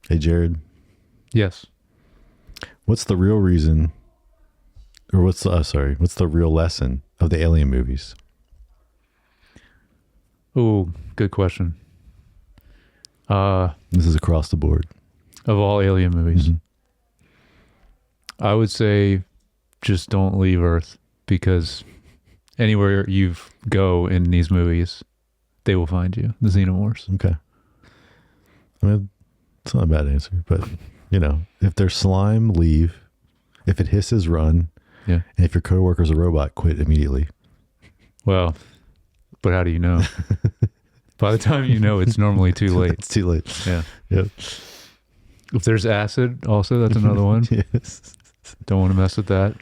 Hey, Jared, Yes. what's the real reason, or what's the real lesson of the Alien movies? Oh, good question. This is across the board. Of all Alien movies, Mhm. I would say just don't leave Earth, because anywhere you go in these movies, they will find you. The Xenomorphs. Okay. I mean, it's not a bad answer, but if there's slime, leave. If it hisses, run. Yeah. And if your coworker's a robot, quit immediately. Well, but how do you know? By the time you know, it's normally too late. It's too late. Yeah. Yep. If there's acid, also, that's another one. Yes. Don't want to mess with that.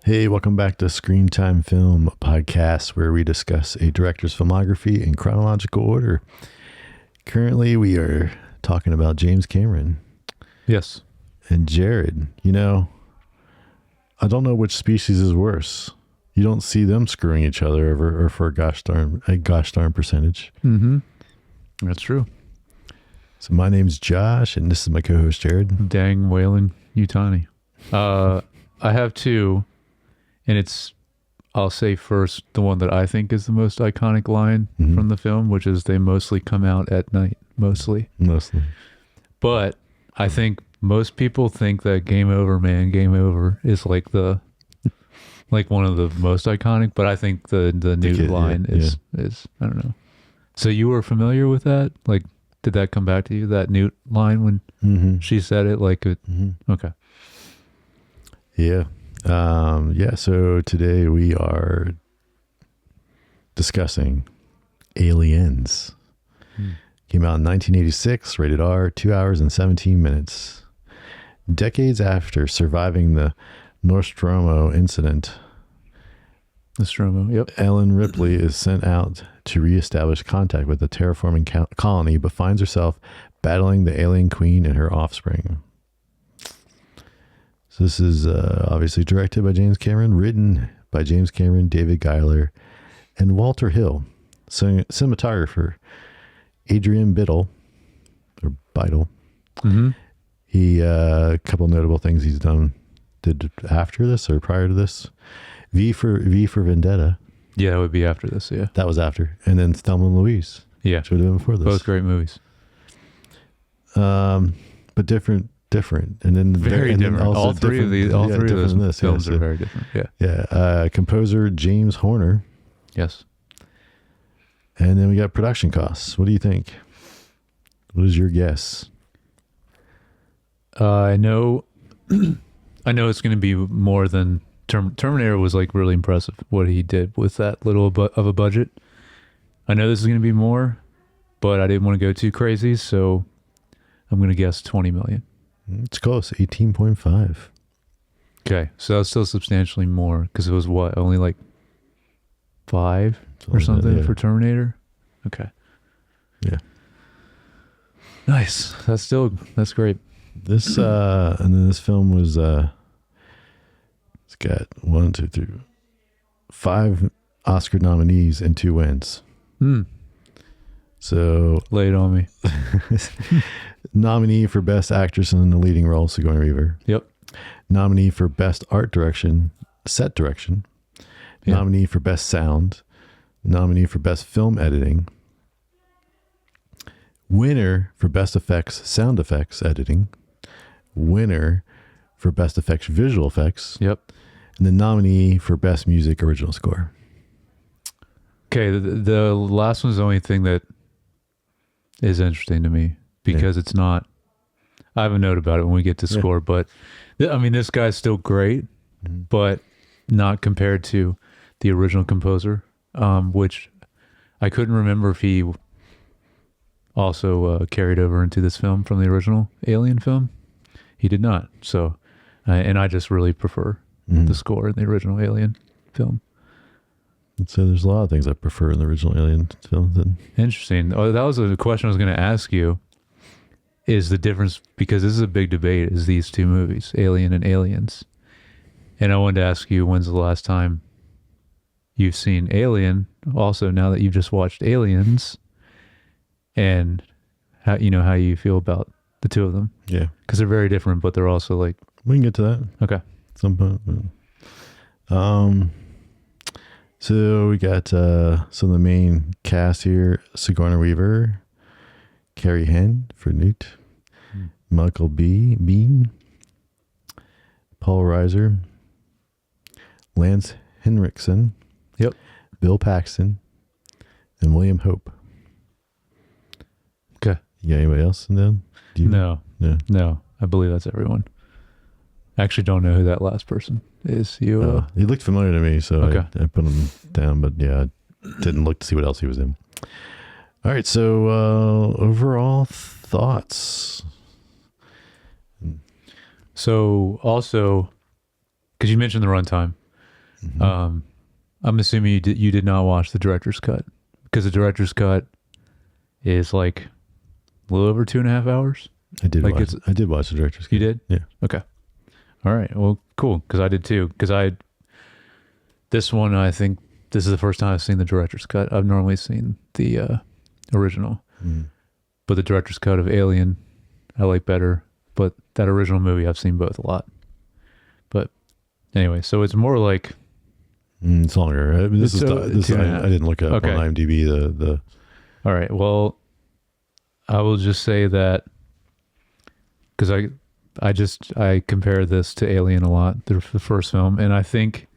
Hey, welcome back to Screen Time Film Podcast, where we discuss a director's filmography in chronological order. Currently, we are talking about James Cameron. Yes. And Jared, I don't know which species is worse. You don't see them screwing each other over or for a gosh darn percentage. Mm-hmm. That's true. So my name's Josh, and this is my co-host Jared. Dang Wailing Yutani. I have two, and I'll say first the one that I think is the most iconic line from the film, which is they mostly come out at night. Mostly. But I think most people think that Game Over, Man, Game Over is like one of the most iconic, but I think the Newt line is I don't know. So you were familiar with that? Like, did that come back to you, that Newt line when she said it? Okay. Yeah. So today we are discussing Aliens. Came out in 1986, rated R, 2 hours and 17 minutes. Decades after surviving the Nostromo incident, Nostromo, yep. Ellen Ripley is sent out to reestablish contact with the terraforming colony, but finds herself battling the alien queen and her offspring. So this is obviously directed by James Cameron, written by James Cameron, David Giler, and Walter Hill. Cinematographer, Adrian Biddle, or Beidle. Mm-hmm. He, a couple notable things he's did after this or prior to this. V for Vendetta. Yeah, it would be after this, yeah. That was after. And then Thelma and Louise. Yeah. Which would have been before this. Both great movies. But different. And then very different. All three of those films are very different. Yeah. Yeah. Composer James Horner. Yes. And then we got production costs. What do you think? What is your guess? I know it's going to be more than Terminator was like really impressive what he did with that little of a budget. I know this is going to be more, but I didn't want to go too crazy, so I'm going to guess 20 million. It's close, 18.5. Okay, so that's still substantially more because it was only like 5 or something for Terminator? Okay. Yeah. Nice. That's great. This and then this film was it's got 5 Oscar nominees and 2 wins. So lay it on me. Nominee for Best Actress in the Leading Role, Sigourney Weaver. Yep. Nominee for Best Art Direction, Set Direction. Yeah. Nominee for Best Sound. Nominee for Best Film Editing. Winner for Best Effects, Sound Effects Editing. Winner for Best Effects, Visual Effects. Yep. And the nominee for Best Music, Original Score. Okay, the last one's the only thing that is interesting to me because it's not. I have a note about it when we get to score, but I mean, this guy's still great, but not compared to the original composer, which I couldn't remember if he also carried over into this film from the original Alien film. He did not. So, and I just really prefer the score in the original Alien film. So there's a lot of things I prefer in the original Alien film. Interesting. Oh, that was a question I was going to ask you. Is the difference, because this is a big debate, is these two movies, Alien and Aliens. And I wanted to ask you, when's the last time you've seen Alien also now that you've just watched Aliens, and how you feel about the two of them, Yeah. because they're very different, but they're also like We can get to that okay. at some point. So we got some of the main cast here: Sigourney Weaver, Carrie Henn for Newt, Michael Bean, Paul Reiser, Lance Henriksen, Yep. Bill Paxton, and William Hope. Okay. You got anybody else in them? No, No. I believe that's everyone. I actually don't know who that last person is. You He looked familiar to me, so Okay. I put him down, but yeah, I didn't look to see what else he was in. All right, so overall thoughts. So also, because you mentioned the runtime, I'm assuming you did not watch the director's cut, because the director's cut is like a little over 2.5 hours. I did like watch. I did watch the director's cut. You did? Yeah. Okay. All right. Well, cool. Because I did too. Because this one, I think this is the first time I've seen the director's cut. I've normally seen the original, but the director's cut of Alien, I like better. But that original movie, I've seen both a lot. But anyway, so it's more like It's longer. I mean, this It's, is. I didn't look it up Okay. on IMDb. The all right. Well, I will just say that because I compare this to Alien a lot, the first film, and I think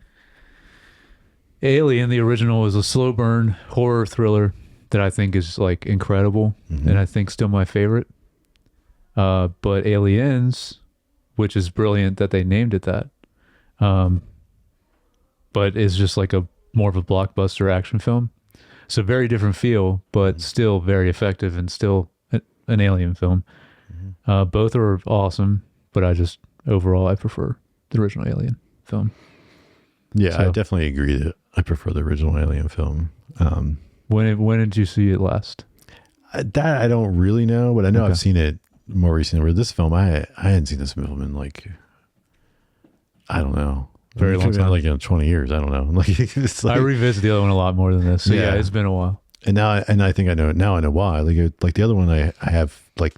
Alien, the original, is a slow burn horror thriller that I think is like incredible, and I think still my favorite. But Aliens, which is brilliant that they named it that, but is just like a more of a blockbuster action film. So very different feel, but still very effective and still an Alien film. Both are awesome, but overall I prefer the original Alien film. yeah, I So- definitely agree that I prefer the original Alien film. When did you see it last? That I don't really know, but I know Okay. I've seen it more recently. Where this film, I hadn't seen this film in like, I don't know, Very It long could've been time. like 20 years. I don't know. Like it's like, I revisit the other one a lot more than this. So yeah, Yeah. it's been a while. and now I think I know now. I know why. Like the other one, I have like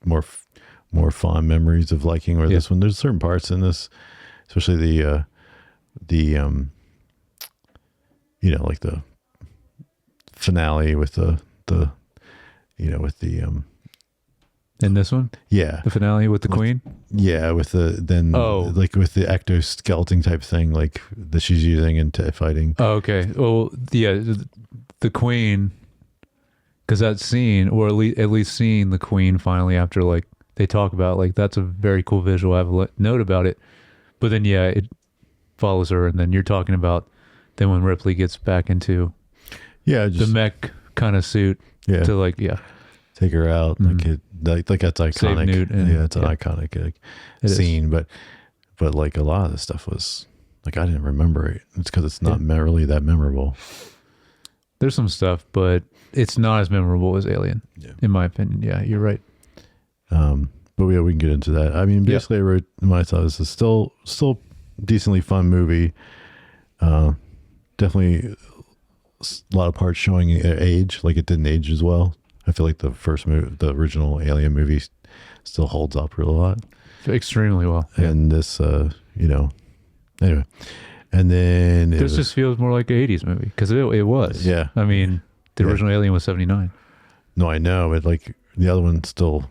more fond memories of liking. Where Yeah. this one, there's certain parts in this, especially the like the finale with the with the In this one, yeah the finale with the Queen. yeah with the then Oh. like with the ectoskeleton type thing like that she's using into fighting. Oh, okay. Well, yeah, the Queen, because that scene, or at least seeing the Queen finally after like they talk about, like that's a very cool visual. I have a note about it, but then yeah, it follows her, and then you're talking about then when Ripley gets back into Yeah, the just mech kind of suit yeah, to like take her out. Mhm. Like that's Save iconic. Newt and- Yeah, it's an yeah. iconic It is. scene. But like a lot of this stuff was like I didn't remember it. It's because it's not really that memorable. There's some stuff, but it's not as memorable as Alien, Yeah. in my opinion. Yeah, you're right. But yeah, we can get into that. I mean, basically, I wrote my thought. This is still decently fun movie. Definitely a lot of parts showing age, like it didn't age as well. I feel like the first movie, the original Alien movie, still holds up real lot. Extremely well. Yeah. And this, anyway, and then This just feels more like an 80s movie, because it was. Yeah. I mean, the Yeah. original Alien was 79. no, I know, but like the other one still,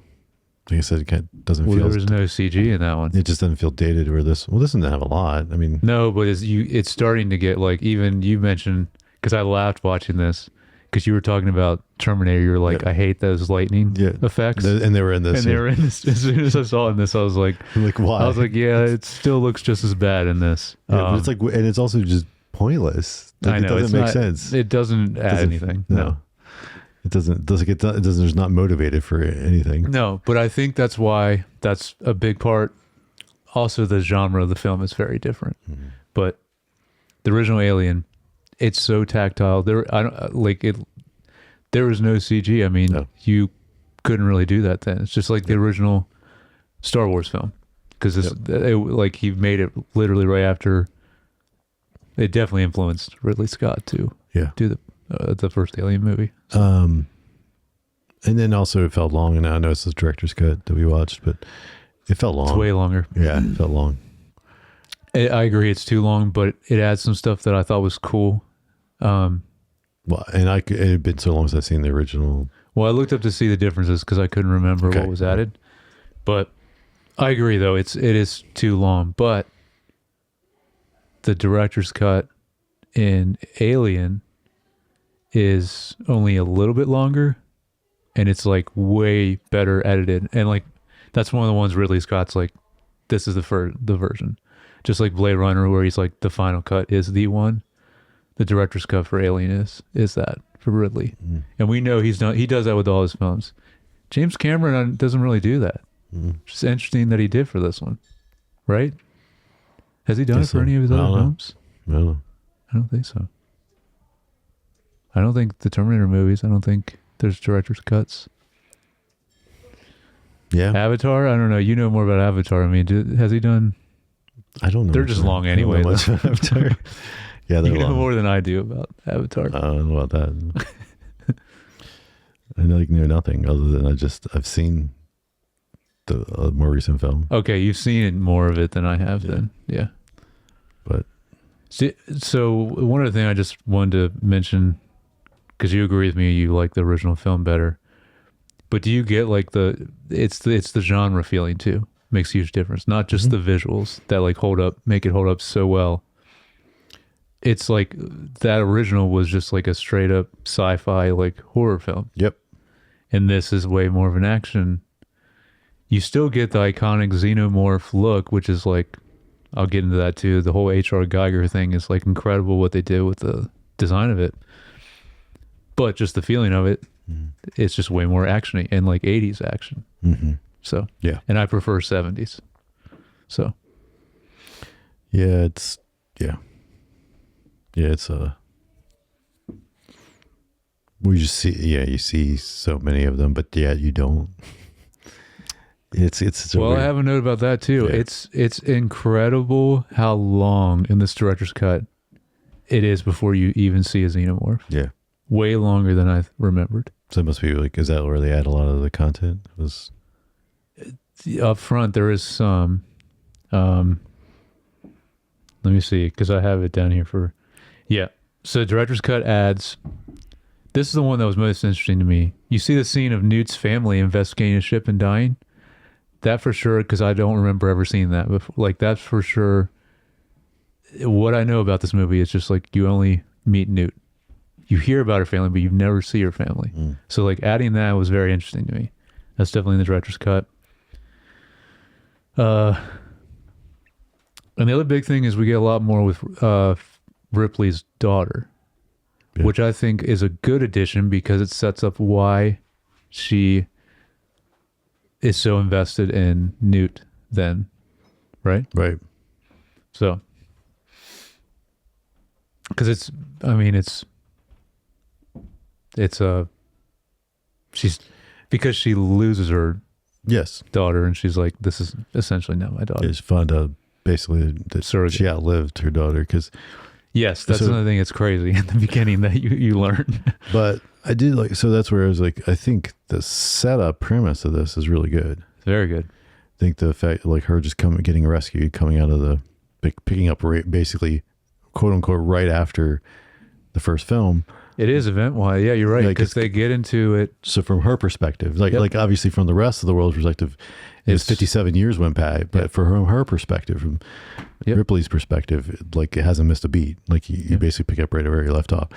like I said, doesn't Well, feel. there was no CG in that one. It just doesn't feel dated. Where this doesn't have a lot. I mean, No, but it's starting to get like, even you mentioned, because I laughed watching this, because you were talking about Terminator. You were like, Yeah. I hate those lightning effects. and they were in this. And they were in this. As soon as I saw it in this, I was like, like why? I was like, yeah, it still looks just as bad in this. Yeah, but it's like, and it's also just pointless. Like, I know, it it's doesn't make not- sense. It doesn't add Doesn't- anything. No, it doesn't. It doesn't. There's not motivated for anything. No, but I think that's why that's a big part. Also, the genre of the film is very different. But the original Alien, it's so tactile. There was no CG. I mean, No. you couldn't really do that then. It's just like the original Star Wars film, because like he made it literally right after. It definitely influenced Ridley Scott to Yeah, do the first Alien movie. And then also it felt long, and I know it's the director's cut that we watched, but it felt long. It's way longer. Yeah, it felt long. I agree, it's too long, but it adds some stuff that I thought was cool. Well, and it had been so long since I've seen the original. Well, I looked up to see the differences because I couldn't remember what was added. But I agree, though, it is too long. But the director's cut in Alien is only a little bit longer, and it's like way better edited. And like that's one of the ones Ridley Scott's like, this is the version. Just like Blade Runner, where he's like, the final cut is the one. The director's cut for Alien is that for Ridley. And we know he does that with all his films. James Cameron doesn't really do that. It's interesting that he did for this one, right? Has he done it for any of his other films? No. I don't think so. I don't think the Terminator movies, I don't think there's director's cuts. Yeah. Avatar, I don't know. You know more about Avatar. I mean, has he done? I don't know. They're just long anyway. Avatar. Yeah, they're you know long. more than I do about Avatar. I don't know about that. I know nothing other than I've seen the more recent film. Okay, you've seen more of it than I have then. Yeah. But so one other thing I just wanted to mention, because you agree with me, you like the original film better. But do you get like it's the genre feeling too? Makes a huge difference. Not just the visuals that like make it hold up so well. It's like that original was just like a straight up sci-fi like horror film. Yep. And this is way more of an action. You still get the iconic xenomorph look, which is like, I'll get into that too. The whole H.R. Geiger thing is like incredible what they did with the design of it. But just the feeling of it, it's just way more actiony and like 80s action. Mm-hmm. So, yeah. And I prefer 70s. So, yeah, it's we just see, you see so many of them, but yeah, you don't. It's well, weird. I have a note about that too. Yeah. It's incredible how long in this director's cut it is before you even see a xenomorph. Yeah. Way longer than I remembered. So it must be like, is that where they add a lot of the content? Up front, there is some. Let me see, because I have it down here for. Yeah. So director's cut adds. This is the one that was most interesting to me. You see the scene of Newt's family investigating a ship and dying. That for sure, because I don't remember ever seeing that before. Like, that's for sure. What I know about this movie is just like you only meet Newt. You hear about her family, but you never see her family. So like adding that was very interesting to me. That's definitely in the director's cut. And the other big thing is we get a lot more with Ripley's daughter, which I think is a good addition because it sets up why she is so invested in Newt then, right? Right. So, because she's because she loses her daughter and she's like, this is essentially not my daughter. It's found out basically that she outlived her daughter because yes, that's another thing that's crazy in the beginning that you learn. But I did like, so that's where I was like, I think the setup premise of this is really good. It's very good. I think the fact like her just getting rescued, coming out of the picking up basically quote unquote right after the first film. It is event-wise. Yeah, you're right. Because they get into it. So from her perspective, like obviously from the rest of the world's perspective, is 57 years went by. But from her perspective, from Ripley's perspective, like it hasn't missed a beat. Like you basically pick up right where you left off.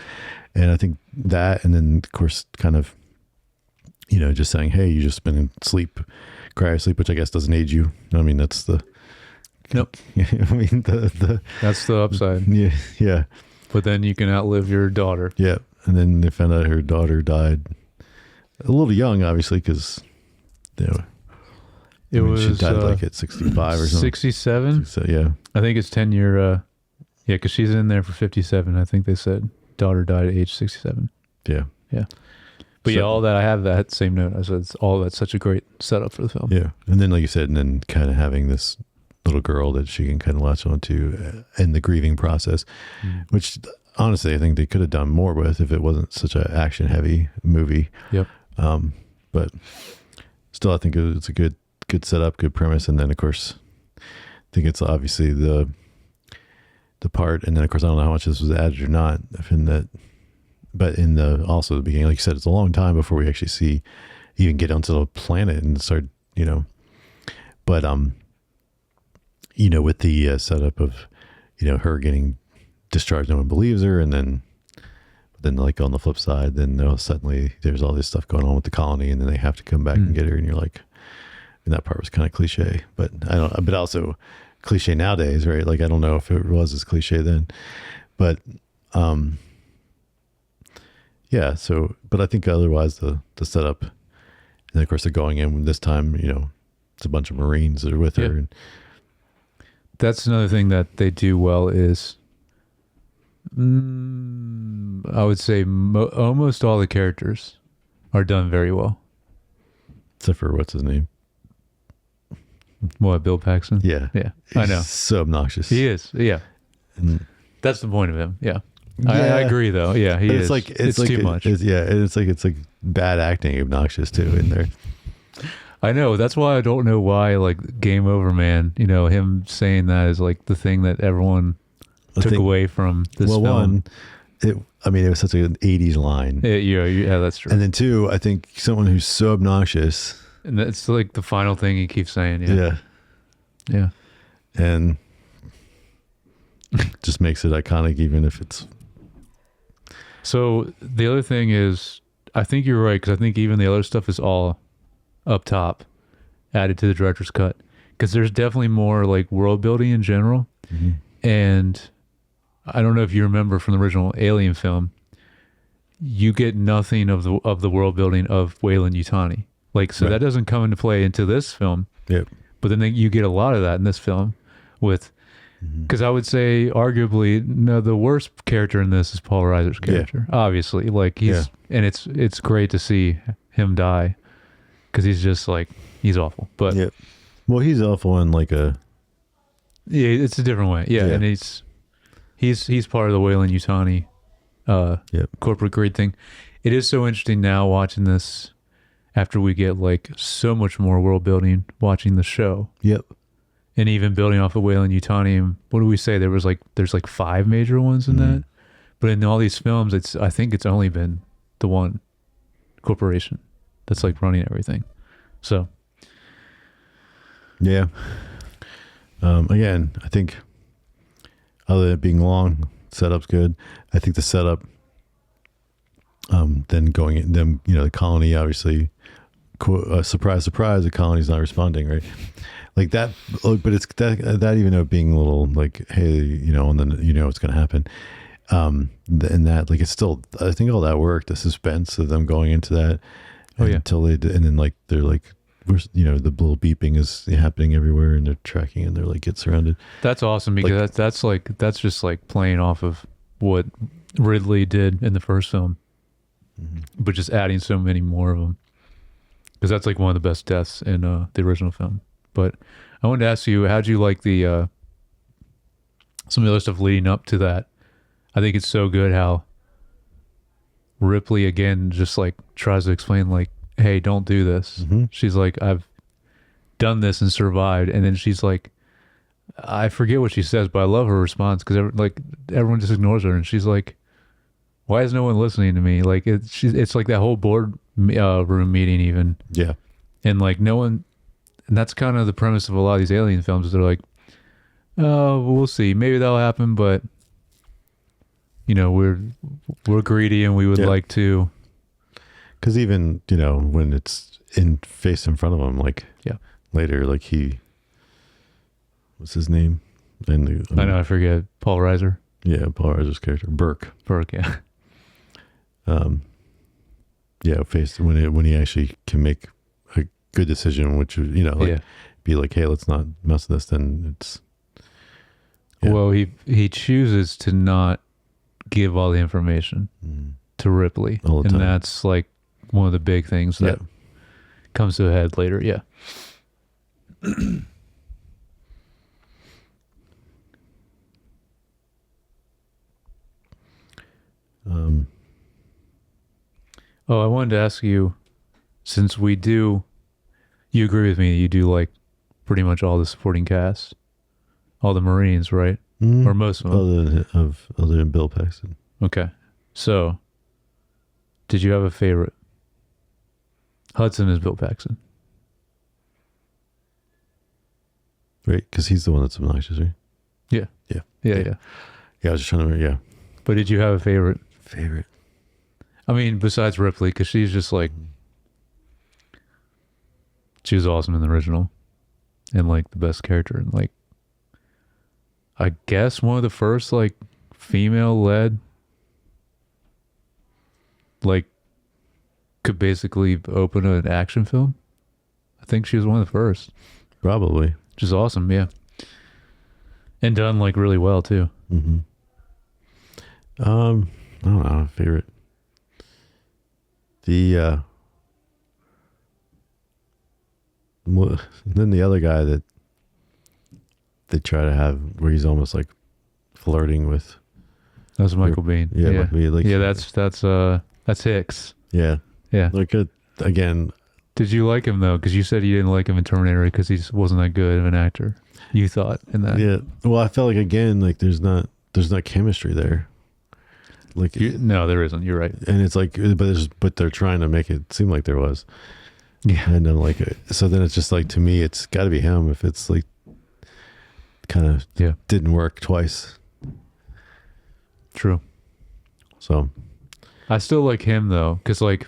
And I think that, and then of course, kind of, just saying, hey, you just been in cryosleep, which I guess doesn't age you. I mean, that's the. Nope. I mean, that's the upside. Yeah. Yeah. But then you can outlive your daughter. Yeah. And then they found out her daughter died a little young, obviously, because she died like at 65 or something. 67? So, yeah. I think it's 10 year. Because she's in there for 57. I think they said daughter died at age 67. Yeah. Yeah. But all that, I have that same note. I said that's such a great setup for the film. Yeah. And then, like you said, and then kind of having this little girl that she can kind of latch onto in the grieving process, which honestly, I think they could have done more with if it wasn't such an action heavy movie. Yep. But still, I think it's a good setup, good premise, and then of course, I think it's obviously the part, and then of course I don't know how much this was added or not in that, but in the also the beginning, like you said, it's a long time before we actually even get onto the planet and start, but with the setup of her getting discharged, no one believes her, and then like on the flip side, then suddenly there's all this stuff going on with the colony, and then they have to come back and get her, and you're like, and that part was kind of cliche, but but also cliche nowadays, right? Like I don't know if it was as cliche then, but yeah. So, but I think otherwise the setup, and then of course they're going in this time, it's a bunch of Marines that are with her, and that's another thing that they do well is. I would say almost all the characters are done very well. Except for what's his name? What, Bill Paxton? Yeah. I know. So obnoxious. He is. Yeah. And, that's the point of him. Yeah. I agree though. Yeah, he is. It's like too much. It's like bad acting, obnoxious too in there. I know. That's why I don't know why like Game Over Man, him saying that is like the thing that everyone took away from this film. One, it was such an 80s line. Yeah, that's true. And then two, I think someone who's so obnoxious. And that's like the final thing he keeps saying. Yeah. And just makes it iconic, even if it's. So the other thing is, I think you're right, because I think even the other stuff is all up top, added to the director's cut. Because there's definitely more like world building in general. Mm-hmm. And I don't know if you remember from the original Alien film, you get nothing of the world building of Weyland-Yutani. Like, so right. That doesn't come into play into this film. Yep. But then you get a lot of that in this film with, because I would say arguably, no, the worst character in this is Paul Reiser's character. Yeah. Obviously, like and it's great to see him die because he's just like, he's awful. But well, he's awful in like a. Yeah, it's a different way. Yeah. And he's part of the Weyland-Yutani corporate greed thing. It is so interesting now watching this after we get like so much more world building watching the show. Yep. And even building off of Weyland-Yutani. And what do we say? There's like 5 major ones in that. But in all these films, I think it's only been the one corporation that's like running everything. So. Yeah. Again, I think other than it being long, setup's good. I think the setup, then going in them, the colony, obviously, surprise, surprise, the colony's not responding, right? Like that, but it's that even though it being a little like, hey, and then what's going to happen. And that, like, it's still, I think all that work, the suspense of them going into that, until they, and then like, they're like, the little beeping is happening everywhere and they're tracking and they're like, get surrounded. That's awesome because that's just like playing off of what Ridley did in the first film, but just adding so many more of them. Because that's like one of the best deaths in the original film. But I wanted to ask you, how'd you like the some of the other stuff leading up to that? I think it's so good how Ripley again just like tries to explain like, hey, don't do this. She's like, I've done this and survived. And then she's like, I forget what she says, but I love her response because everyone just ignores her. And she's like, why is no one listening to me? Like it's like that whole board room meeting even. Yeah. And like no one, and that's kind of the premise of a lot of these alien films. They're like, oh, we'll see. Maybe that'll happen, but we're greedy and we would like to. Because even, when it's face in front of him, like later, like what's his name? And I know, I forget. Paul Reiser. Yeah, Paul Reiser's character. Burke, yeah. Face when he actually can make a good decision, which be like, hey, let's not mess with this. Then it's. Yeah. Well, he chooses to not give all the information to Ripley, all the time. And that's like one of the big things that comes to a head later. Yeah. Um, Oh, I wanted to ask you, since you agree with me, you do like pretty much all the supporting cast, all the Marines, right? Or most of them. other than Bill Paxton. Okay. So, did you have a favorite? Hudson is Bill Paxton. Right? Because he's the one that's obnoxious, right? Yeah. Yeah. Yeah. Yeah, I was just trying to remember. Yeah. But did you have a favorite? Favorite. I mean, besides Ripley, because she's just like, she was awesome in the original and like the best character. And like, I guess one of the first like female led, like, could basically open an action film. I think she was one of the first, Probably. which is awesome. Yeah. And done like really well too. Mm-hmm. I don't know. Favorite. Then the other guy that they try to have, where he's almost like flirting with. That's Michael Biehn. Yeah, Michael Biehn, like, yeah, that's Hicks. Yeah, Yeah. like again. Did you like him though? Because you said you didn't like him in Terminator because he just wasn't that good of an actor. You thought in that. Yeah. Well, I felt like again, like there's not chemistry there. Like no, there isn't. You're right. and it's like, but they're trying to make it seem like there was. Yeah. And I'm like, so then it's just like, to me, it's got to be him if it's like kind of didn't work twice. True. So I still like him though, because like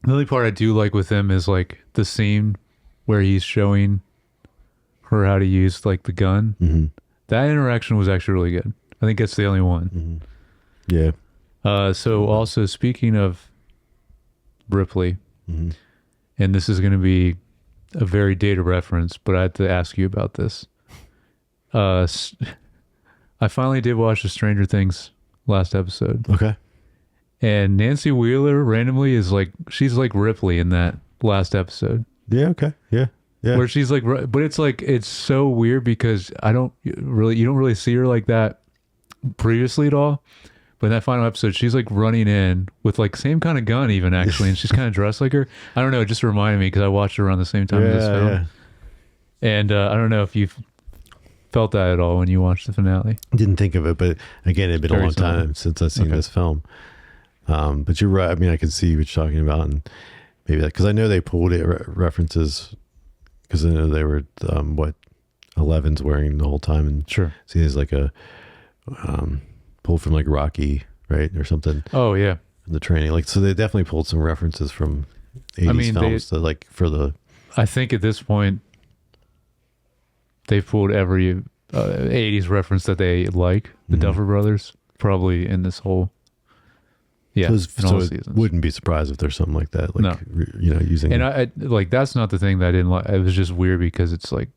the only part I do like with him is like the scene where he's showing her how to use like the gun. mm-hmm. That interaction was actually really good. I think that's the only one. Mm-hmm. Yeah. So also speaking of Ripley, Mm-hmm. and this is going to be a very dated reference, but I had to ask you about this. I finally did watch the Stranger Things last episode. Okay. And Nancy Wheeler randomly is like, she's like Ripley in that last episode. Yeah. Okay. Yeah. Yeah. Where she's like, but it's like, it's so weird because you don't really see her like that previously at all. But in that final episode, she's like running in with like same kind of gun even actually. And she's kind of dressed like her. I don't know. It just reminded me because I watched it around the same time as this film. Yeah. And I don't know if you felt that at all when you watched the finale. Didn't think of it, but again, it'd been a long time since I've seen this film. But you're right. I mean, I can see what you're talking about, and maybe that, because I know they pulled it references, because I know they were what Eleven's wearing the whole time, and Sure. see, there's like a pulled from like Rocky, right, or something. Oh yeah. In the training, like, so they definitely pulled some references from 80s films to, like, for the. I think at this point they've pulled every 80s reference that they like. The Duffer Brothers probably in this whole. Yeah, so it wouldn't be surprised if there's something like that, like, using. And I like, that's not the thing that I didn't like. It was just weird because it's like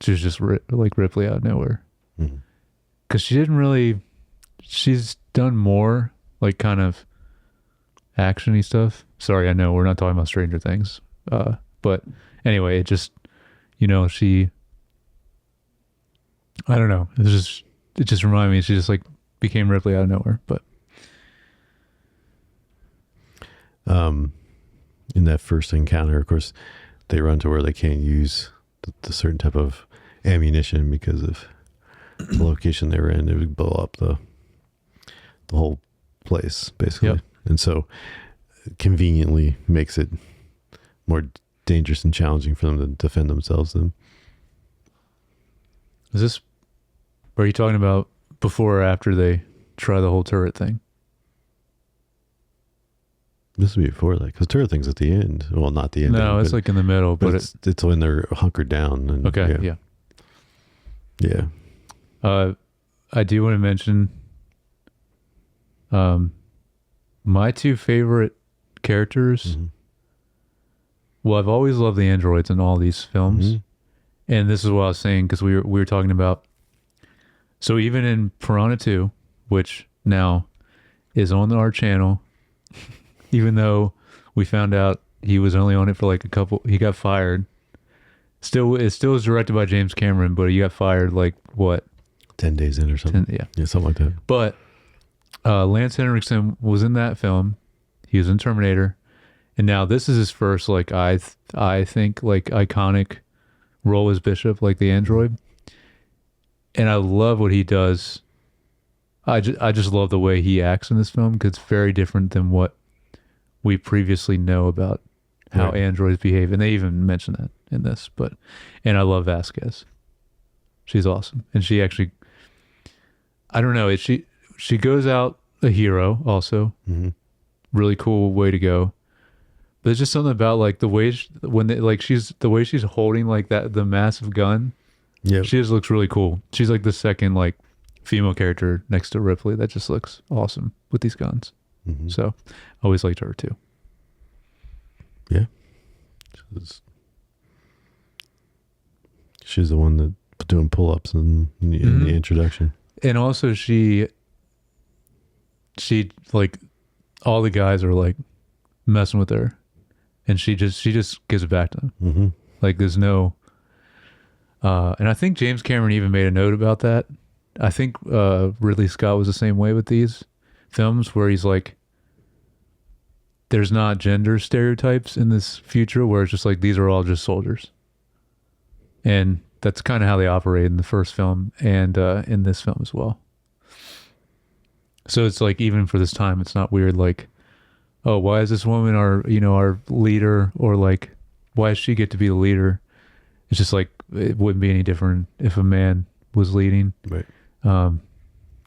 she's just like Ripley out of nowhere. Because she didn't really. She's done more like kind of action-y stuff. Sorry, I know we're not talking about Stranger Things. But anyway, it just, she, I don't know. It just reminded me, she just like became Ripley out of nowhere. But in that first encounter, of course, they run to where they can't use the certain type of ammunition because of the location they were in. It would blow up the whole place, basically. Yep. And so conveniently makes it more dangerous and challenging for them to defend themselves then. Are you talking about before or after they try the whole turret thing? This would be before that, because turret thing's at the end. Well, not the end. No, it's like in the middle, but it's when they're hunkered down. And, okay, yeah. I do want to mention my two favorite characters. Well, I've always loved the androids in all these films, and this is what I was saying, because we were talking about. So even in Piranha 2, which now is on our channel, even though we found out he was only on it for like he got fired. It still is directed by James Cameron, but he got fired like what? 10 days in or something. Yeah, something like that. But Lance Henriksen was in that film. He was in Terminator, and now this is his first like I think like iconic role as Bishop, like the android. And I love what he does. I just love the way he acts in this film because it's very different than what we previously know about how Right. androids behave, and they even mention that in this. And I love Vasquez. She's awesome, and she actually, I don't know, she goes out a hero also. Mm-hmm. Really cool way to go. But there's just something about like the way the way she's holding like that the massive gun. Yeah. She just looks really cool. She's like the second like female character next to Ripley that just looks awesome with these guns. Mm-hmm. So I always liked her too. Yeah. She's the one that doing pull-ups in the introduction. And also she like all the guys are like messing with her, and she just gives it back to them. Mm-hmm. Like there's no and I think James Cameron even made a note about that. I think Ridley Scott was the same way with these films where he's like, there's not gender stereotypes in this future where it's just like these are all just soldiers. And that's kind of how they operate in the first film and in this film as well. So it's like even for this time, it's not weird like, oh, why is this woman our leader, or like why does she get to be the leader? It's just like it wouldn't be any different if a man was leading. Right.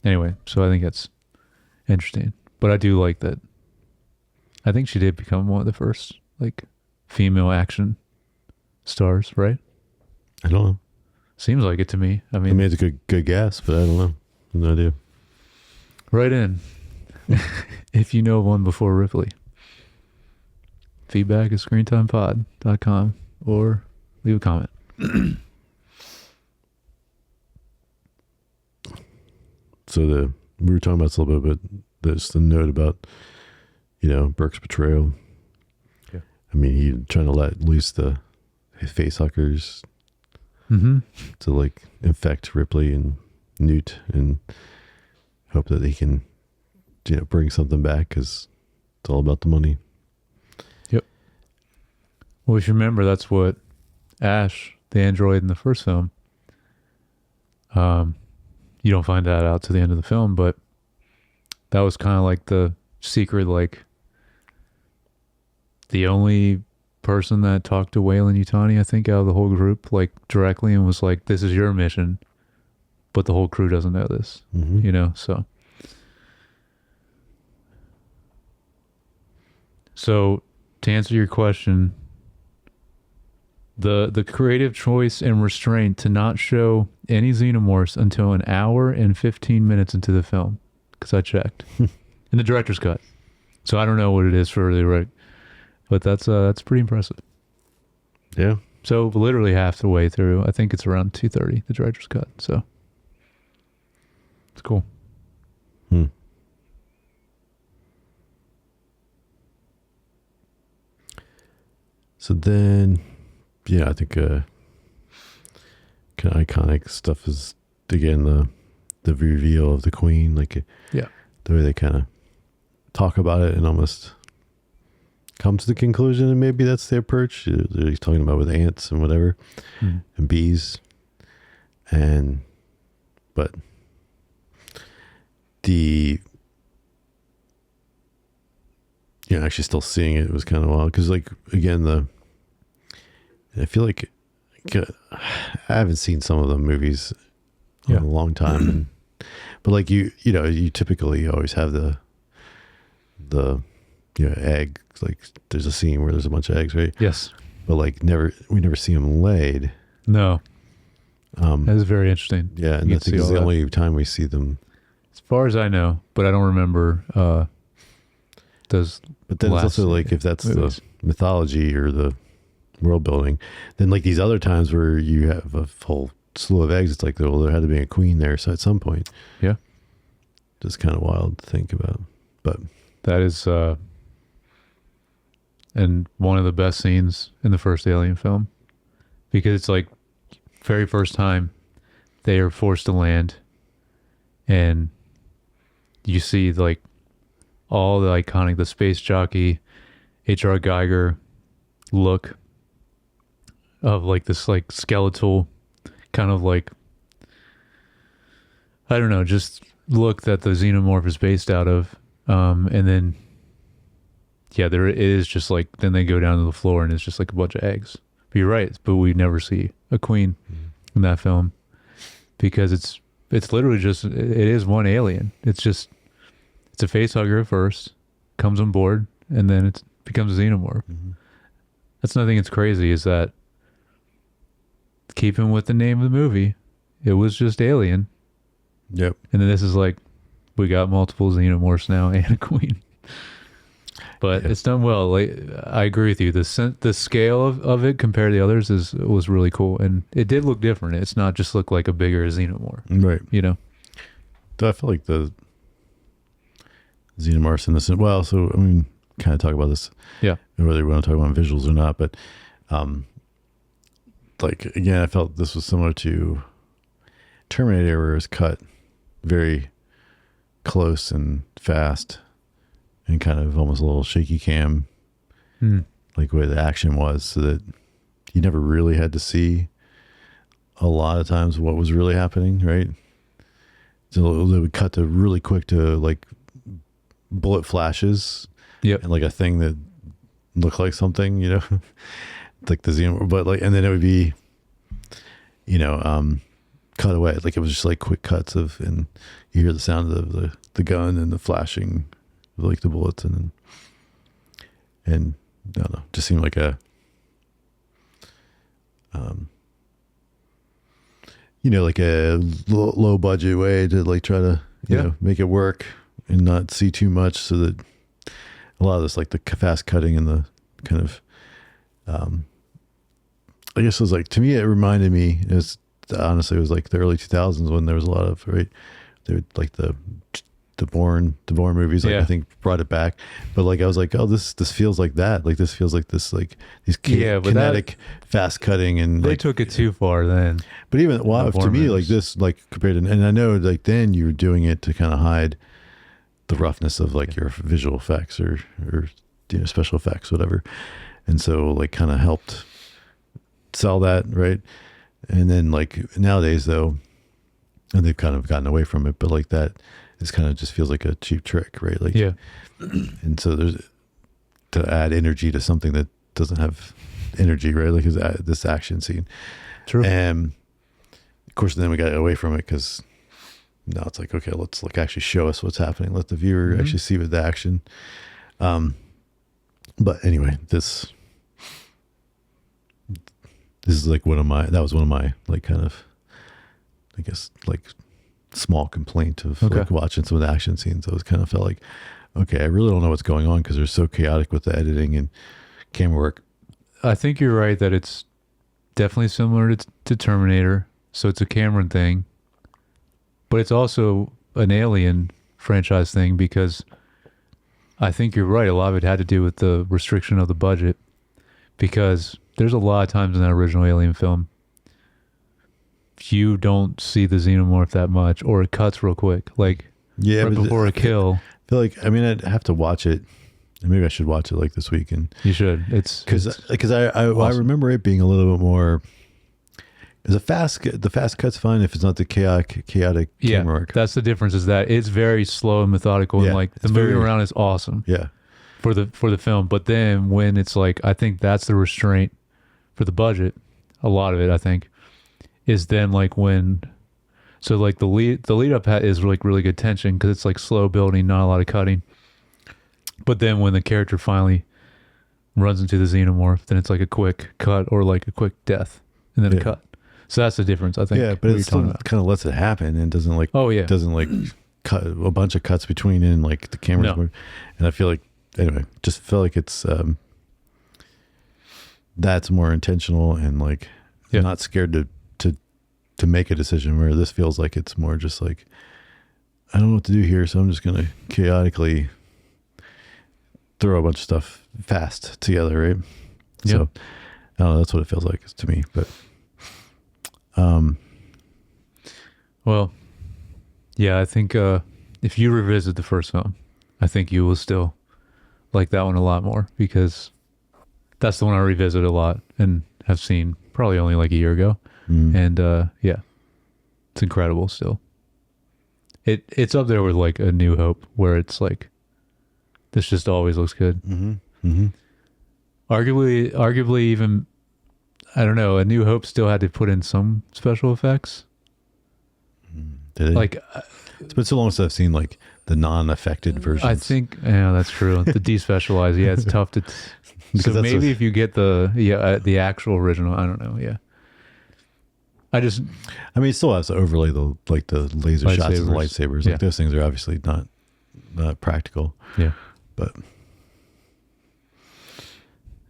Anyway, so I think that's interesting. But I do like that. I think she did become one of the first like female action stars, right? I don't know. Seems like it to me. I I mean, mean, it's a good guess, but I don't know. No idea. right in. If you know one before Ripley. Feedback at screentimepod.com or leave a comment. So we were talking about this a little bit, but there's the note about, Burke's betrayal. Yeah. I mean, he trying to let loose the facehuggers Mm-hmm. to like infect Ripley and Newt and hope that he can, bring something back because it's all about the money. Well, if you remember, that's what Ash, the android in the first film, you don't find that out to the end of the film, but that was kind of like the secret, like the only person that talked to Wayland Yutani, I think, out of the whole group, like directly, and was like, this is your mission, but the whole crew doesn't know this, Mm-hmm. So to answer your question, the creative choice and restraint to not show any xenomorphs until an hour and 15 minutes into the film, because I checked in the director's cut. So I don't know what it is for the right, but that's pretty impressive. Yeah. So literally half the way through, I think it's around 2:30, the director's cut. So it's cool. Hmm. So then, yeah, I think kind of iconic stuff is again the reveal of the Queen, like Yeah. the way they kind of talk about it and almost come to the conclusion, and maybe that's their approach. He's talking about with ants and whatever and bees, but actually still seeing it was kind of wild because, like, again, I feel like I haven't seen some of the movies in a long time, but like you typically always have the egg. Like there's a scene where there's a bunch of eggs, right? Yes. But like we never see them laid. No. That is very interesting. Yeah, and You I can think see it's all the that. only time we see them. As far as I know, but I don't remember those. But then it's last also like if that's movies. the mythology or the world building, then like these other times where you have a whole slew of eggs, it's like, well, there had to be a queen there. So at some point, Yeah. just kind of wild to think about. But That is and one of the best scenes in the first Alien film, because it's like very first time they are forced to land, and you see like all the iconic, the space jockey, H.R. Geiger look of like this like skeletal kind of like, I don't know, just look that the xenomorph is based out of. And then, yeah, there it is just like, then they go down to the floor and it's just like a bunch of eggs. But you're right, but we never see a queen in that film because it's literally just, it is one alien. It's a face hugger at first, comes on board, and then it becomes a xenomorph. Mm-hmm. That's nothing that's crazy is that, keeping with the name of the movie, it was just Alien. Yep. And then this is like, we got multiple xenomorphs now and a queen. But it's done well. Like, I agree with you. The scale of it compared to the others was really cool, and it did look different. It's not just look like a bigger xenomorph, Right. you know. So I feel like the xenomorphs in this. Well, so I mean, kind of talk about this. Yeah. Whether we want to talk about visuals or not, but like again, I felt this was similar to Terminator, where it was cut very close and fast, and kind of almost a little shaky cam, like where the action was, so that you never really had to see a lot of times what was really happening, right? So they would cut to really quick to like bullet flashes, Yep. and like a thing that looked like something, you know, like the xenomorph, but like, and then it would be, you know, cut away. Like it was just like quick cuts of, and you hear the sound of the gun and the flashing of like the bullets, and I don't know, just seemed like a, you know, like a low budget way to like try to, you know, make it work and not see too much, so that a lot of this, like the fast cutting and the kind of, I guess it was like, to me, it reminded me, honestly, it was like the early 2000s when there was a lot of, right, they would like the Bourne movies, like I think brought it back, but like I was like, oh, this feels like that, like this feels like this, like these kinetic fast cutting, and they like, took it too far then. but even to me, like this, like compared to, and I know like then you were doing it to kind of hide the roughness of like your visual effects or you know, special effects, whatever, and so like kind of helped sell that, right? And then like nowadays though, and they've kind of gotten away from it, but like that is kind of just feels like a cheap trick, right? Like, Yeah. And so there's to add energy to something that doesn't have energy, right? Like this action scene. True. And of course, then we got away from it because now it's like, okay, let's like actually show us what's happening. Let the viewer actually see with the action. But anyway, this is like that was one of my like kind of, I guess, like small complaint of like watching some of the action scenes. I was kind of felt like, okay, I really don't know what's going on because they're so chaotic with the editing and camera work. I think you're right that it's definitely similar to Terminator. So it's a Cameron thing, but it's also an Alien franchise thing, because I think you're right. A lot of it had to do with the restriction of the budget, because there's a lot of times in that original Alien film, you don't see the xenomorph that much, or it cuts real quick, like right before a kill. I feel like, I mean, I'd have to watch it. Maybe I should watch it like this week. And you should. It's because I remember it being a little bit more. The fast cut's fine if it's not the chaotic camera work. That's the difference, is that it's very slow and methodical, and like the moving around is awesome. Yeah. For the film, but then when it's like, I think that's the restraint for the budget. A lot of it, I think, is then like when, so like the lead up is like really good tension because it's like slow building, not a lot of cutting. But then when the character finally runs into the xenomorph, then it's like a quick cut or like a quick death and then a cut. So that's the difference, I think. Yeah, but it still kind of lets it happen and doesn't like, doesn't like cut a bunch of cuts between it and like the camera's more, and I feel like, anyway, just feel like it's that's more intentional and like not scared to make a decision, where this feels like it's more just like, I don't know what to do here, so I'm just gonna chaotically throw a bunch of stuff fast together, right? So I don't know, that's what it feels like to me. But well, yeah, I think if you revisit the first film, I think you will still like that one a lot more, because that's the one I revisit a lot and have seen probably only like a year ago. And yeah, it's incredible still. It's up there with like A New Hope, where it's like, this just always looks good. Arguably even, I don't know, A New Hope still had to put in some special effects. Did it? Like, It's been so long since I've seen like the non-affected versions. I think, yeah, that's true. The despecialized, yeah, it's tough to. So that's maybe if you get the actual original, I don't know, yeah. I mean, it still has to overlay the laser shots of the lightsabers. Yeah. Like those things are obviously not practical. yeah. But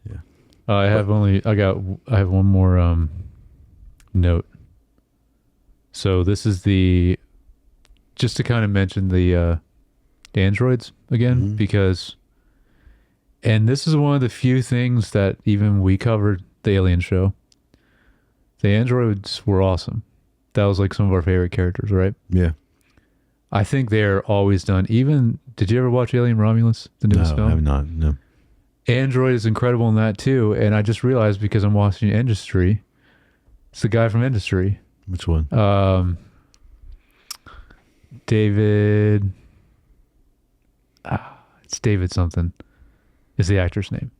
yeah, I have one more note. So this is just to kind of mention the androids again, because, and this is one of the few things that even we covered the Alien show. The androids were awesome. That was like some of our favorite characters, right? yeah. I think they're always done. Even, did you ever watch Alien Romulus, the newest No, film? I have not. No. Android is incredible in that too. And I just realized, because I'm watching Industry, it's the guy from Industry. Which one? David. It's David something. Is the actor's name?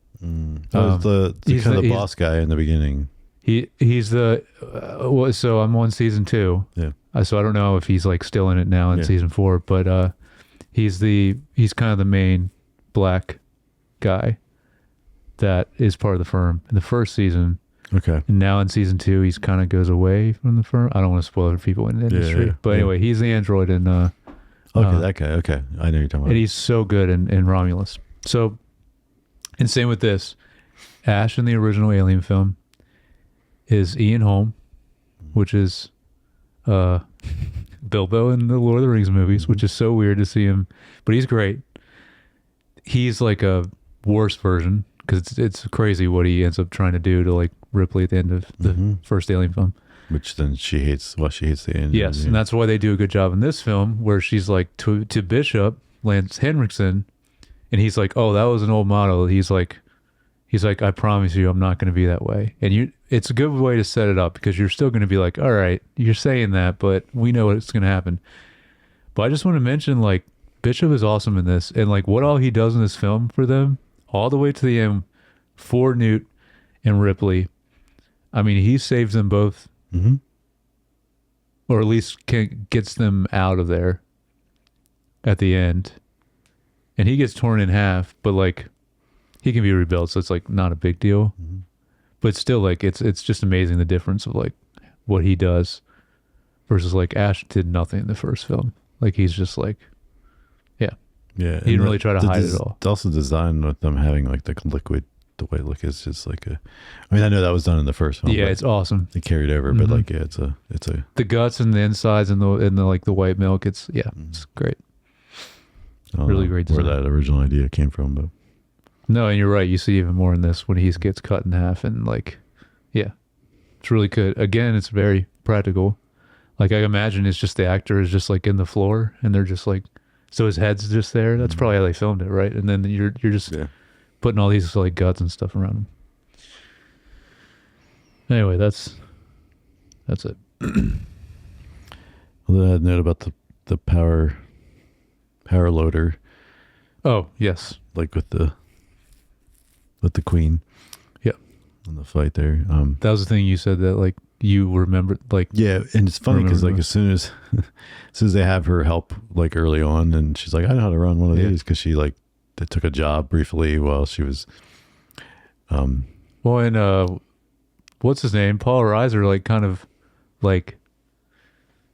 Oh, the he's kind of the- the boss guy in the beginning. He's the. So I'm on season 2. Yeah. So I don't know if he's like still in it now in Yeah. season 4, but he's kind of the main black guy that is part of the firm in the first season. Okay. And now in season 2, he's kind of goes away from the firm. I don't want to spoil it for people in the industry, yeah, but yeah. anyway, he's the android in. Okay, that guy. Okay, I know you're talking about. And he's so good in Romulus. So, and same with this. Ash in the original Alien film is Ian Holm, which is Bilbo in the Lord of the Rings movies, which is so weird to see him, but he's great. He's like a worse version, because it's crazy what he ends up trying to do to like Ripley at the end of the first Alien film. Which then she hates. Well, she hates the end. Yes, and that's why they do a good job in this film, where she's like to Bishop, Lance Henriksen, and he's like, "Oh, that was an old model." He's like, "I promise you, I'm not going to be that way." And it's a good way to set it up, because you're still going to be like, "All right, you're saying that, but we know what's going to happen." But I just want to mention, like, Bishop is awesome in this, and like what all he does in this film for them, all the way to the end, for Newt and Ripley. I mean, he saves them both. Or at least gets them out of there at the end. And he gets torn in half, but like he can be rebuilt, so it's like not a big deal. But still, like it's just amazing the difference of like what he does versus like Ash did nothing in the first film. Like he's just like, yeah, He didn't really try to hide it all. Also, design with them having like the liquid, the way it look is just like a. I mean, I know that was done in the first film. Yeah, but it's awesome. they carried over, but like, yeah, it's a. The guts and the insides and the like the white milk. It's great. I don't Really know great where design. that original idea came from, but No, and you're right. You see even more in this when he gets cut in half, and like, yeah, it's really good. Again, it's very practical. Like I imagine it's just the actor is just like in the floor, and they're just like, so his head's just there. That's probably how they filmed it, right? And then you're just putting all these like guts and stuff around him. Anyway, that's it. Well, I had a note about the power loader, Oh yes, like with the queen. Yep. In the fight there. that was the thing you said that like you remember like Yeah, and it's funny because like Remember as soon as they have her help like early on, and she's like, I know how to run one of Yeah. these, because she like they took a job briefly while she was. well, and what's his name? Paul Reiser like kind of like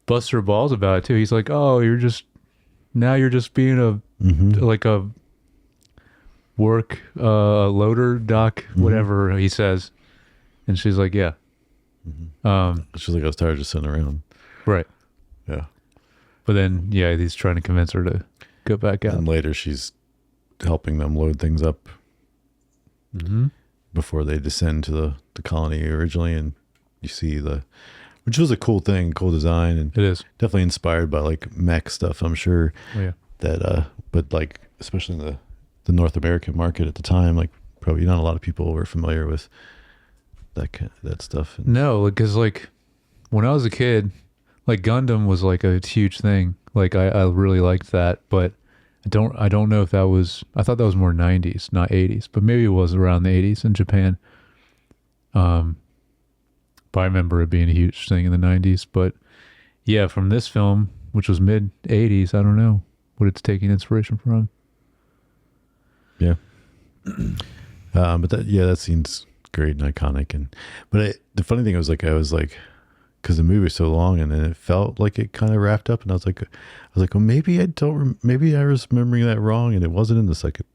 busts her balls about it too. He's like, oh, you're just being a like a work loader doc, whatever he says. And she's like, yeah. She's like, I was tired of just sitting around. Right. Yeah. But then he's trying to convince her to go back out. And later she's helping them load things up before they descend to the colony originally, and you see where which was a cool thing, cool design, and It is. definitely inspired by like mech stuff. I'm sure Oh, yeah. that, but like especially in the North American market at the time, like probably not a lot of people were familiar with that stuff. And, No, because like when I was a kid, like Gundam was like a huge thing. Like I really liked that, but I don't know if that was, I thought that was more 90s, not 80s, but maybe it was around the 80s in Japan. But I remember it being a huge thing in the 90s. But yeah, from this film, which was mid 80s, I don't know what it's taking inspiration from. yeah. But that scene's great and iconic. The funny thing was like, I was like, because the movie was so long, and then it felt like it kind of wrapped up, and I was like, well, maybe maybe I was remembering that wrong, and it wasn't in the second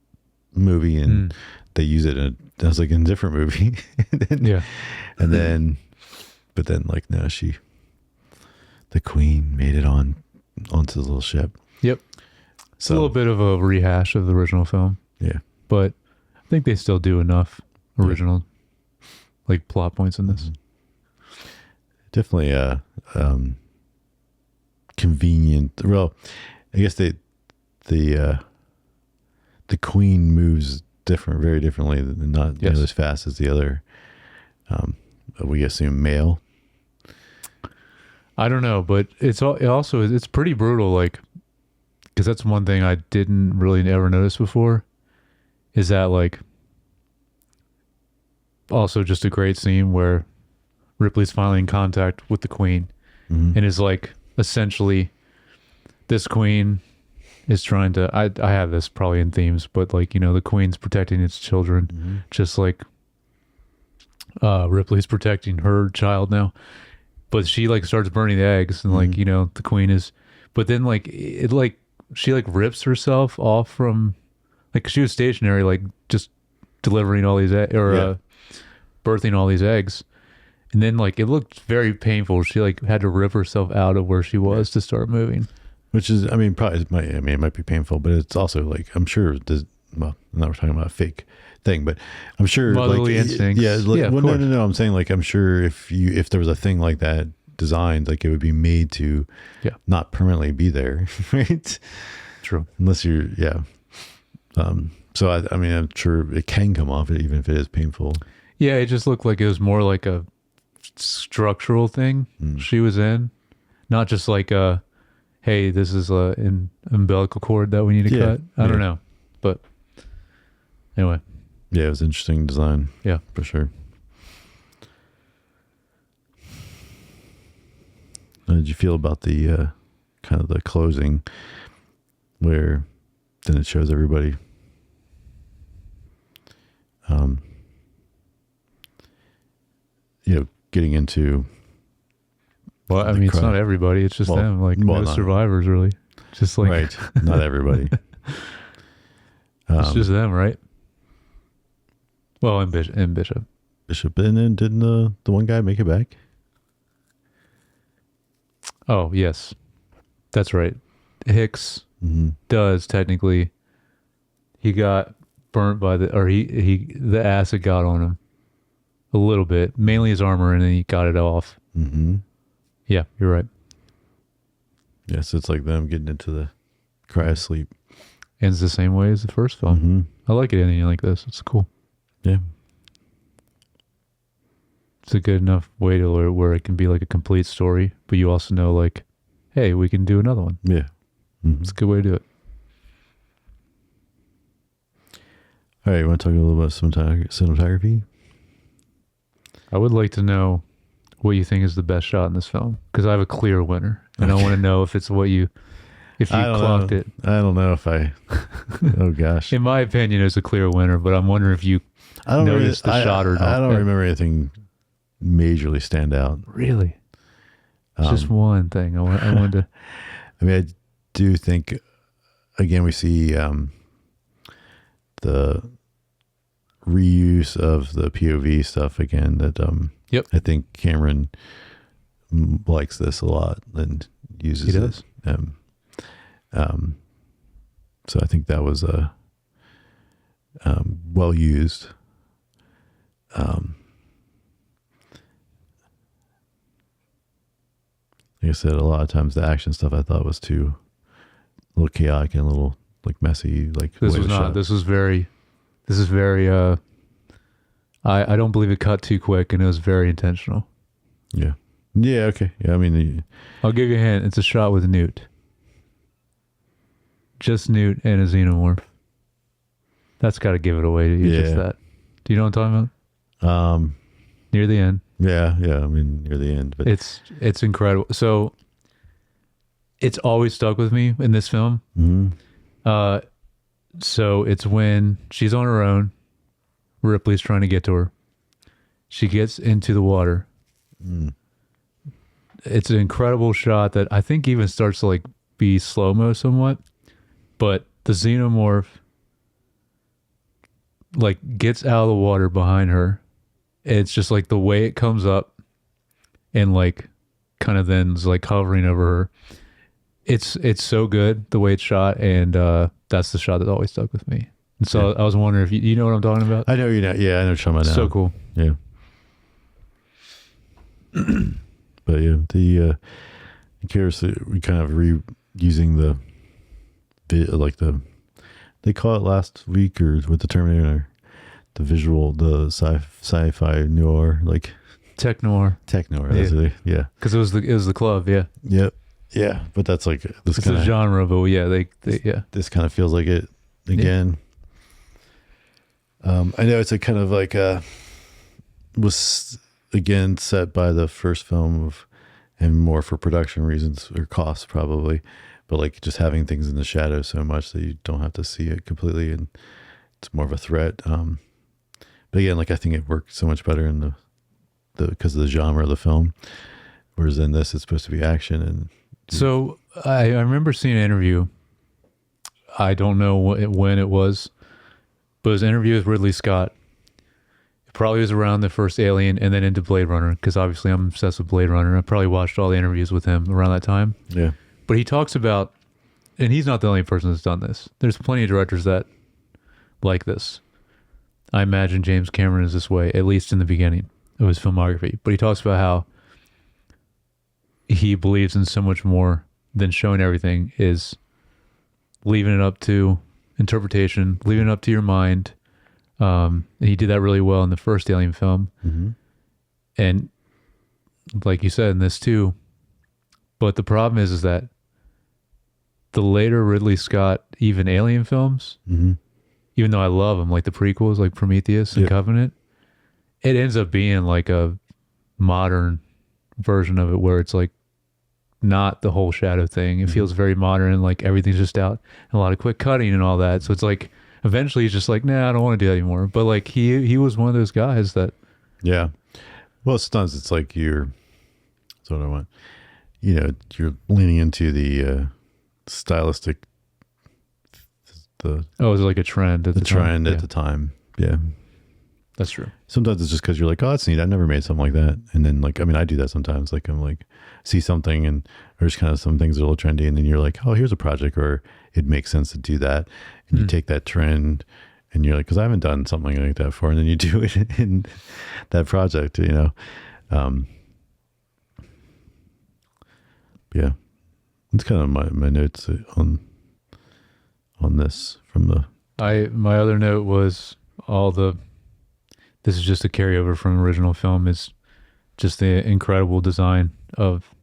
movie, and they use it in I was like in a different movie. But then like no, the queen made it onto the little ship. Yep. It's a little bit of a rehash of the original film. Yeah. But I think they still do enough original like plot points in this. Definitely convenient. Well, I guess the queen moves very differently than not nearly as fast as the other. We assume male. I don't know, but it also it's pretty brutal. Like, because that's one thing I didn't really ever notice before, is that like also just a great scene where Ripley's finally in contact with the queen, and is like essentially this queen is trying to I have this probably in themes, but like, you know, the queen's protecting its children, just like Ripley's protecting her child now. But she like starts burning the eggs, and like, you know, the queen is, but then like it like she like rips herself off from, like, she was stationary, like just delivering all these birthing all these eggs. And then like it looked very painful. She like had to rip herself out of where she was to start moving. Which is, I mean, probably it might be painful, but it's also like, I'm sure now we're talking about a fake thing, but I'm sure motherly like instincts. No, I'm saying like, I'm sure if there was a thing like that designed, like it would be made to not permanently be there, right? True. Unless you're so I mean, I'm sure it can come off even if it is painful. Yeah, it just looked like it was more like a structural thing she was in, not just like hey, this is an umbilical cord that we need to cut. I don't know, but anyway. Yeah, it was interesting design. Yeah, for sure. How did you feel about the kind of the closing, where then it shows everybody getting into, well, I mean, it's not everybody, it's just them, like no survivors really, just like right, not everybody. It's just them, right? Well, and Bishop, and then didn't the one guy make it back? Oh yes, that's right. Hicks does technically. He got burnt by the acid got on him a little bit, mainly his armor, and then he got it off. Yeah, you're right. Yes, it's like them getting into the cryosleep. Ends the same way as the first film. I like it ending like this. It's cool. Yeah. It's a good enough way to where it can be like a complete story, but you also know like, hey, we can do another one. Yeah. It's a good way to do it. All right, you want to talk a little about cinematography? I would like to know what you think is the best shot in this film, because I have a clear winner, and I want to know if it's what you clocked it. I don't know if I. Oh gosh. In my opinion, it's a clear winner, but I'm wondering if you noticed the shot or not. I don't remember anything majorly stand out. Really? It's just one thing. I wanted to. I mean, I do think, again, we see the reuse of the POV stuff again. That I think Cameron likes this a lot and uses he does. it. So I think that was well used. like I said, a lot of times the action stuff I thought was too a little chaotic and a little like messy. Like This way was it was not. shot. This is very. I don't believe it cut too quick, and it was very intentional. Yeah. Yeah. Okay. Yeah. I mean, I'll give you a hint. It's a shot with Newt. Just Newt and a xenomorph. That's got to give it away to you. Just Yeah. that. Do you know what I'm talking about? Near the end. yeah. Yeah. I mean, near the end, but It's incredible. So it's always stuck with me in this film. Mhm. So it's when she's on her own. Ripley's trying to get to her. She gets into the water. Mm. It's an incredible shot that I think even starts to like be slow-mo somewhat. But the xenomorph like gets out of the water behind her. It's just like the way it comes up and like kind of then is like hovering over her. It's so good the way it's shot, and that's the shot that always stuck with me. And so Yeah. I was wondering if you know what I'm talking about. I know you know. Yeah, I know what you're talking about now. So cool. Yeah. But yeah, the I'm curious. We kind of reusing like they call it last week or with the Terminator, the visual, the sci-fi noir, like Tech noir. tech noir. Yeah. That's it. Yeah. Because it was the club, yeah. Yep. Yeah. But that's like this It's kind a of genre, but yeah, they yeah. this kind of feels like it again. I know it's a kind of like was again set by the first film of, and more for production reasons or cost probably, but like just having things in the shadow so much that you don't have to see it completely, and it's more of a threat. But again, like I think it worked so much better in the because of the genre of the film, whereas in this it's supposed to be action and So I remember seeing an interview. I don't know when it was, but it was an interview with Ridley Scott. It probably was around the first Alien and then into Blade Runner, because obviously I'm obsessed with Blade Runner. I probably watched all the interviews with him around that time. yeah. But he talks about, and he's not the only person that's done this. There's plenty of directors that like this. I imagine James Cameron is this way, at least in the beginning of his filmography. But he talks about how he believes in so much more than showing everything, is leaving it up to interpretation, leaving it up to your mind. And he did that really well in the first Alien film. Mm-hmm. And like you said in this too. But the problem is that the later Ridley Scott, even Alien films, Mm-hmm. even though I love them, like the prequels, like Prometheus and Yeah. Covenant, it ends up being like a modern version of it where it's like not the whole shadow thing. It feels very modern and like everything's just out and a lot of quick cutting and all that. So it's like eventually he's just like, nah, I don't want to do that anymore. But like he was one of those guys that Yeah. Well, sometimes it's like that's what I want. You know, you're leaning into the stylistic, the it was like a trend at the time. trend Yeah, at the time. Yeah. that's true. Sometimes it's just because you're like, oh, that's neat. I never made something like that. And then like, I mean, I do that sometimes. Like I'm like, see something and there's kind of some things that are a little trendy. And then you're like, oh, here's a project or it makes sense to do that. And you take that trend and you're like, because I haven't done something like that before. And then you do it in that project, you know? Yeah. It's kind of my notes on this from the, My other note was this is just a carryover from original film, is just the incredible design of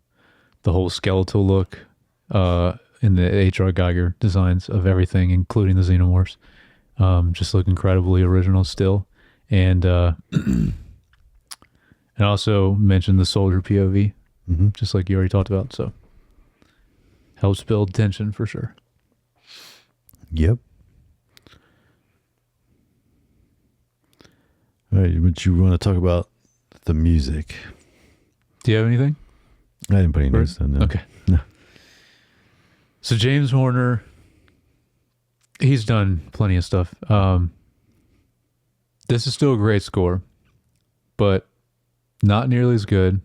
the whole skeletal look in the H.R. Geiger designs of everything, including the xenomorphs. Just look incredibly original still. And and also mentioned the soldier POV, just like you already talked about. So helps build tension for sure. Yep. All right. Would you want to talk about the music? Do you have anything? I didn't put any notes down. No. Okay. No. So James Horner, he's done plenty of stuff. This is still a great score, but not nearly as good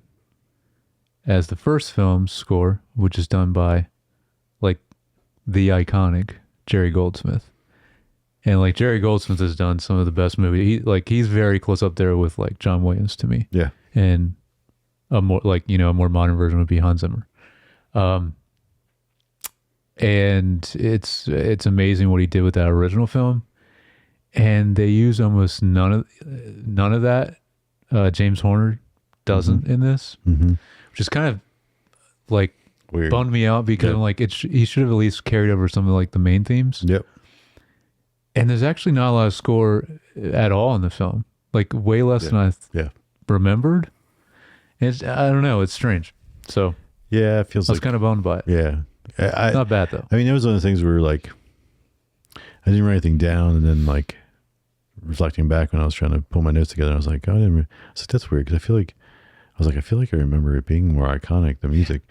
as the first film's score, which is done by like the iconic Jerry Goldsmith. And like Jerry Goldsmith has done some of the best movies. He's very close up there with like John Williams to me. Yeah. And a more like, a more modern version would be Hans Zimmer. And it's amazing what he did with that original film. And they use almost none of that. James Horner doesn't in this, which is kind of like Weird. bummed me out because I'm like, he should have at least carried over some of like the main themes. Yep. And there's actually not a lot of score at all in the film, like way less than I remembered. And I don't know, it's strange. So yeah, it feels I was like kind of bummed by it. yeah. Not bad though. I mean, it was one of the things where like I didn't write anything down, and then like reflecting back when I was trying to pull my notes together, I was like, oh, I was like, that's weird because I feel like I remember it being more iconic, the music,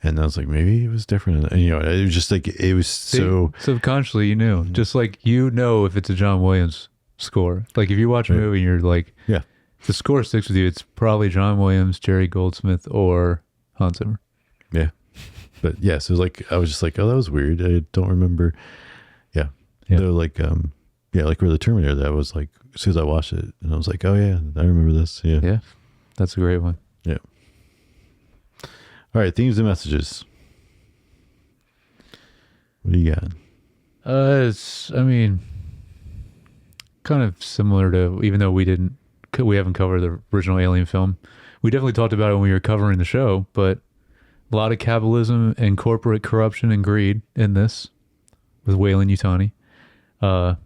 and I was like, maybe it was different, and it was just like it was so subconsciously, just like if it's a John Williams score. Like if you watch a movie and you're like, yeah, if the score sticks with you, it's probably John Williams, Jerry Goldsmith, or Hans Zimmer. Yeah. But yeah, so it was like I was just like, oh, that was weird. I don't remember. Yeah. They're like like where the Terminator, that was like as soon as I watched it and I was like, oh yeah, I remember this. Yeah. Yeah. That's a great one. Yeah. All right, themes and messages. What do you got? It's kind of similar to, even though we haven't covered the original Alien film. We definitely talked about it when we were covering the show, but a lot of capitalism and corporate corruption and greed in this with Weyland-Yutani. The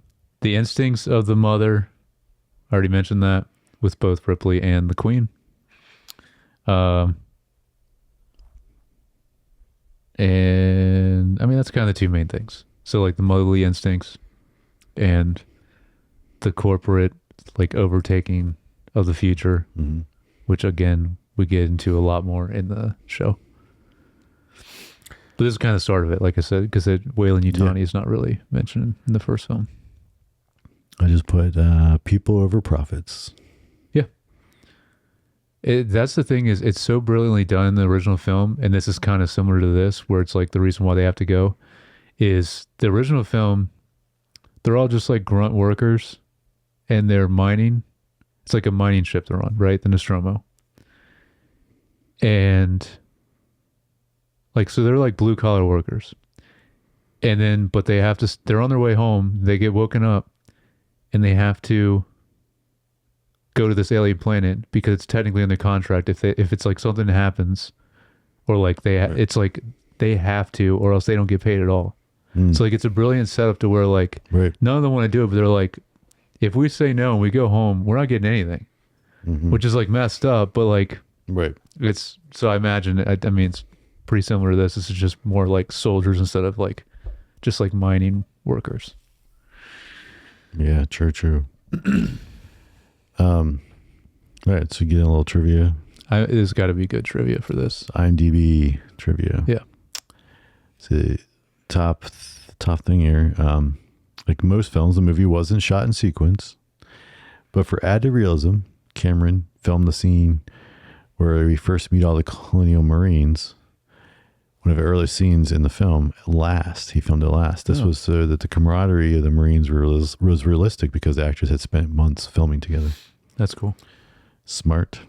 instincts of the mother, I already mentioned that with both Ripley and the Queen. And that's kind of the two main things. So like the motherly instincts and the corporate like overtaking of the future, which again, we get into a lot more in the show. But this is kind of the start of it, like I said, because Weyland-Yutani is not really mentioned in the first film. I just put people over profits. Yeah. That's the thing, is it's so brilliantly done in the original film, and this is kind of similar to this, where it's like the reason why they have to go is the original film, they're all just like grunt workers, and they're mining. It's like a mining ship they're on, right? The Nostromo. And like, so they're like blue collar workers. And then, but they're on their way home. They get woken up and they have to go to this alien planet because it's technically in their contract. If it's like something happens or like it's like they have to, or else they don't get paid at all. So like, it's a brilliant setup to where like none of them want to do it, but they're like, if we say no and we go home, we're not getting anything, which is like messed up, but like, it's, so I imagine, it's pretty similar to this. This is just more like soldiers instead of like, just like mining workers. Yeah, true. All right, so get a little trivia. There's got to be good trivia for this. IMDb trivia. Yeah. So top thing here. Like most films, the movie wasn't shot in sequence, but for added realism, Cameron filmed the scene where we first meet all the colonial Marines. One of the earliest scenes in the film, he filmed it last. This was so that the camaraderie of the Marines was realistic because the actors had spent months filming together. That's cool. Smart.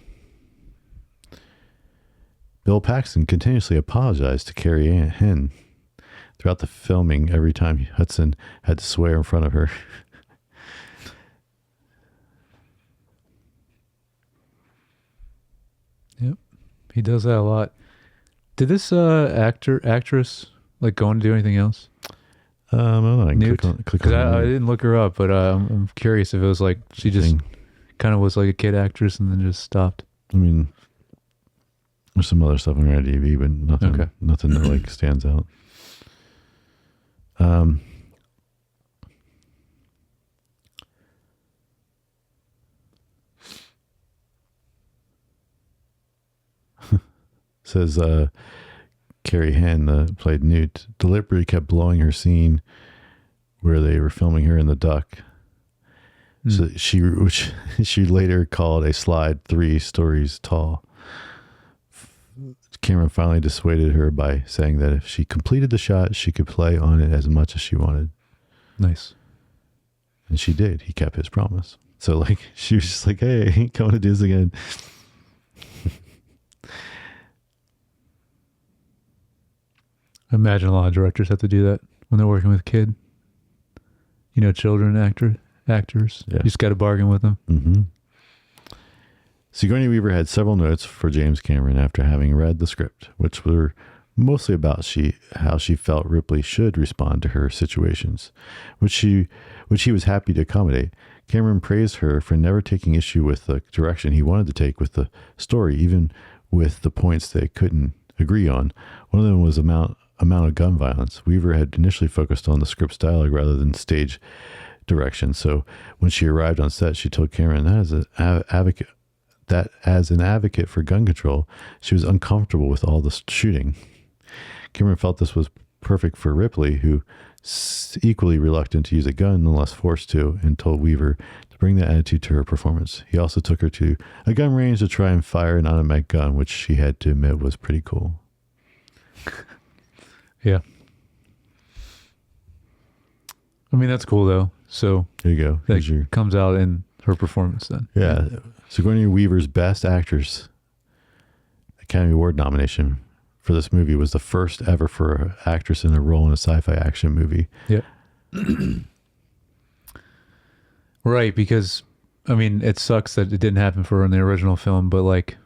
Bill Paxton continuously apologized to Carrie Henn throughout the filming every time Hudson had to swear in front of her. Yep. He does that a lot. Did this actress like go on to do anything else? I don't know. Newt? Click on I didn't look her up, but I'm curious if it was like she just kind of was like a kid actress and then just stopped. I mean, there's some other stuff on her IMDb, but nothing that like stands out. Says Carrie Henn, played Newt, deliberately kept blowing her scene where they were filming her in the duck. So she later called a slide 3 stories tall. Cameron finally dissuaded her by saying that if she completed the shot, she could play on it as much as she wanted. Nice. And she did. He kept his promise. So like, she was just like, hey, come to do this again. I imagine a lot of directors have to do that when they're working with children actors. Yeah. You just got to bargain with them. Mm-hmm. Sigourney Weaver had several notes for James Cameron after having read the script, which were mostly about how she felt Ripley should respond to her situations, which he was happy to accommodate. Cameron praised her for never taking issue with the direction he wanted to take with the story, even with the points they couldn't agree on. One of them was amount of gun violence. Weaver had initially focused on the script's dialogue rather than stage direction. So when she arrived on set, she told Cameron that as an advocate for gun control, she was uncomfortable with all the shooting. Cameron felt this was perfect for Ripley, who equally reluctant to use a gun unless forced to, and told Weaver to bring that attitude to her performance. He also took her to a gun range to try and fire an automatic gun, which she had to admit was pretty cool. Yeah. I mean, that's cool though. So there you go. That comes out in her performance then. Yeah. Sigourney Weaver's Best Actress Academy Award nomination for this movie was the first ever for an actress in a role in a sci-fi action movie. Yeah. Right, because I mean, it sucks that it didn't happen for her in the original film, but like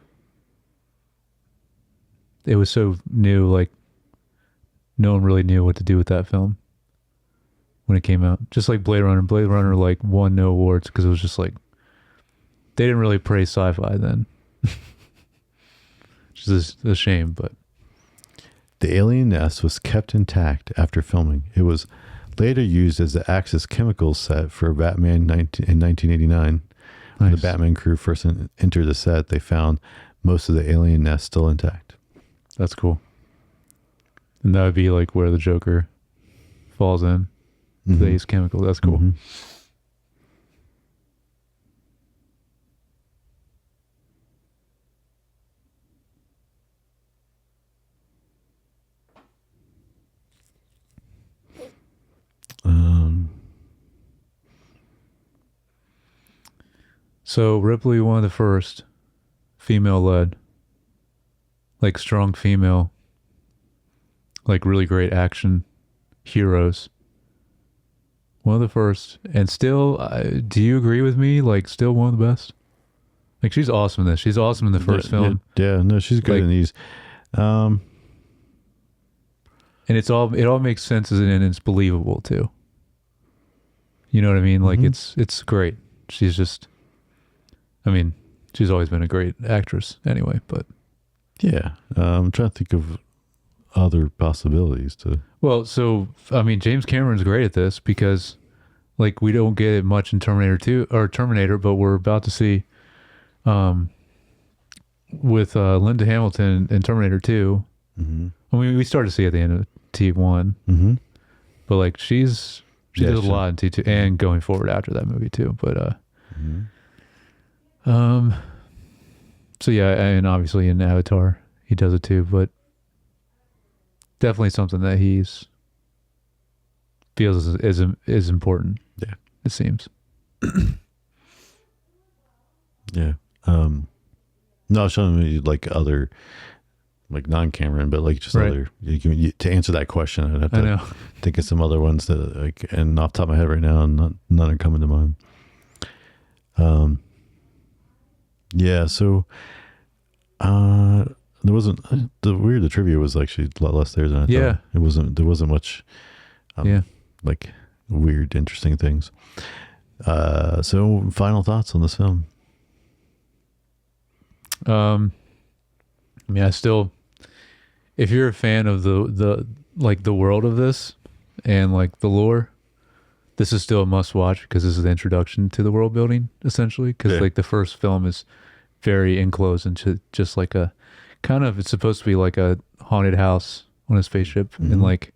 it was so new, like no one really knew what to do with that film when it came out. Just like Blade Runner. Blade Runner like won no awards because it was just like they didn't really praise sci-fi then. Which is a shame, but the alien nest was kept intact after filming. It was later used as the Axis chemicals set for Batman in 1989. When the Batman crew first entered the set, they found most of the alien nest still intact. That's cool. And that would be like where the Joker falls in. Mm-hmm. These chemicals. That's cool. Mm-hmm. So Ripley, one of the first female-led, like strong female, like really great action heroes. One of the first, and still, do you agree with me? Like, still one of the best. Like, she's awesome in this. She's awesome in the first film. Yeah, no, she's good Like, in these. And it all makes sense and it's believable too. You know what I mean? Like it's great. She's just, I mean, she's always been a great actress anyway, but yeah, I'm trying to think of other possibilities to. Well, so I mean, James Cameron's great at this because like we don't get it much in Terminator 2 or Terminator, but we're about to see with Linda Hamilton in Terminator 2. Mm-hmm. I mean, we start to see at the end of T1, Mm-hmm. but like she does a lot in T2 and going forward after that movie too. But so yeah, and obviously in Avatar he does it too, but definitely something that he's feels is important. Yeah, it seems. Yeah. No, I was showing me like other, like non-Cameron, but like just Right. other. To answer that question, I'd have I to know. think of some other ones that like, and off the top of my head right now, none are coming to mind. Yeah. So, there wasn't the trivia was actually a lot less there than I Yeah. thought. There wasn't much. Yeah. Like weird, interesting things. So final thoughts on this film. I mean, I still, if you're a fan of the like the world of this and like the lore, this is still a must watch because this is the introduction to the world building essentially. Because like the first film is very enclosed into just like a kind of, it's supposed to be like a haunted house on a spaceship and like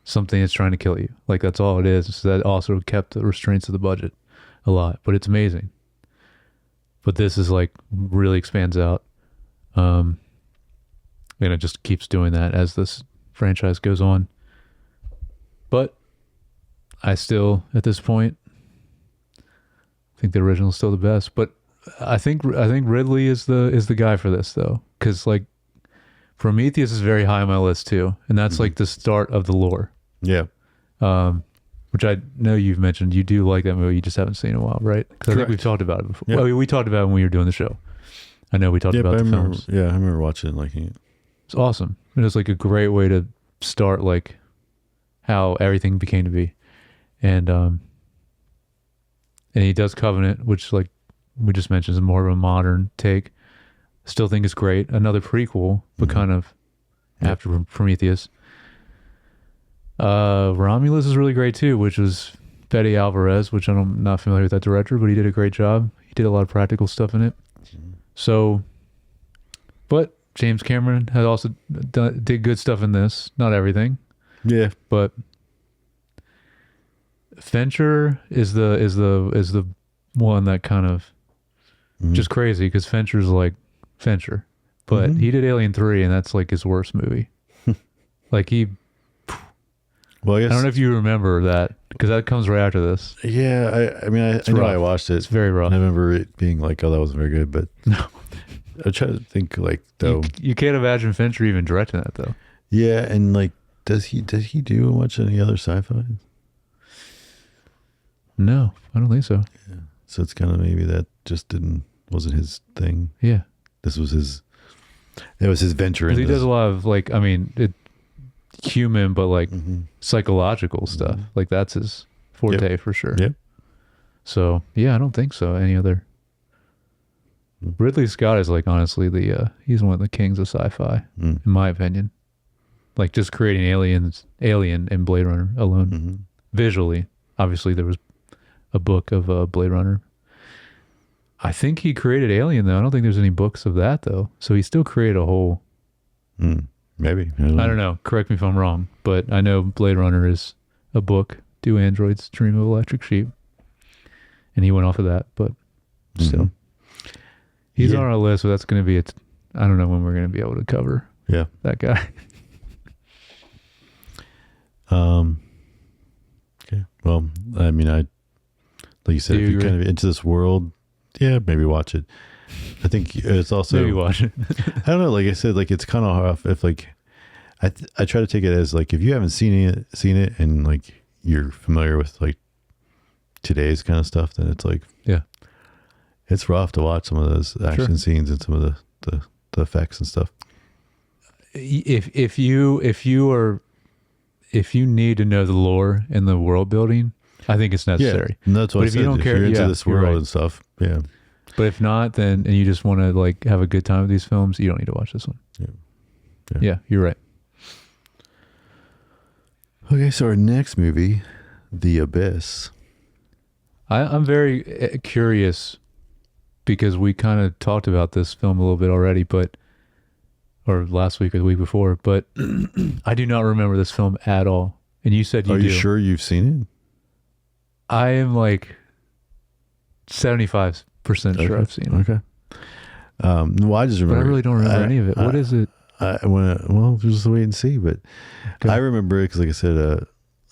something that's trying to kill you. Like that's all it is. So that also kept the restraints of the budget a lot, but it's amazing. But this is like really expands out. And it just keeps doing that as this franchise goes on. But I still, at this point, think the original is still the best. But I think Ridley is the guy for this though, because like Prometheus is very high on my list too, and that's like the start of the lore. Yeah. Which I know you've mentioned. You do like that movie. You just haven't seen it in a while, right? Because I think we've talked about it before. Yep. Well, we talked about it when we were doing the show. I know we talked about the films. Yeah, I remember watching it and liking it. It's awesome. It was like a great way to start like how everything became to be. And he does Covenant, which like we just mentioned is more of a modern take. Still think it's great. Another prequel, but kind of after Prometheus. Romulus is really great too, which was Fede Alvarez, which I'm not familiar with that director, but he did a great job. He did a lot of practical stuff in it. So, but James Cameron had also did good stuff in this. Not everything. Yeah. But Fincher is the one that kind of just crazy, because Fincher's like Fincher, but he did Alien 3 and that's like his worst movie. Like Well, I guess, I don't know if you remember that, because that comes right after this. Yeah, I mean, I know rough. I watched it. It's very rough. And I remember it being like, oh, that wasn't very good, but No. I try to think like, though. You can't imagine Fincher even directing that though. Yeah, and like, did he do much any other sci-fi? No, I don't think so. Yeah. So it's kind of maybe that just wasn't his thing. Yeah. It was his venture. He does a lot of like, I mean, human, but like psychological stuff. Like that's his forte for sure. Yep. So yeah, I don't think so. Any other? Ridley Scott is like honestly he's one of the kings of sci-fi in my opinion. Like just creating Alien and Blade Runner alone visually. Obviously there was a book of Blade Runner. I think he created Alien though. I don't think there's any books of that though. So he still created a whole. Maybe. I don't know. Correct me if I'm wrong, but I know Blade Runner is a book. Do Androids Dream of Electric Sheep? And he went off of that, but still. He's on our list, so that's going to be I don't know when we're going to be able to cover that guy. Okay. Well, I mean, like you said, if you're kind of into this world, yeah, maybe watch it. I think it's also maybe watch it. I don't know. Like I said, like it's kind of rough if like I try to take it as like if you haven't seen it and like you're familiar with like today's kind of stuff, then it's like it's rough to watch some of those action scenes and some of the effects and stuff. If you need to know the lore and the world building, I think it's necessary. Yeah, and that's what I said. If you don't care, you're into this world and stuff, yeah. But if not, then and you just want to like have a good time with these films, you don't need to watch this one. Yeah, you're right. Okay, so our next movie, The Abyss. I'm very curious because we kind of talked about this film a little bit already, or last week or the week before, but I do not remember this film at all. And you said you do. Are you sure you've seen it? I am like 75% sure I've seen it. Okay. Well, I just remember. But I really don't remember any of it. What is it? Well, just wait and see. But I remember it because, like I said,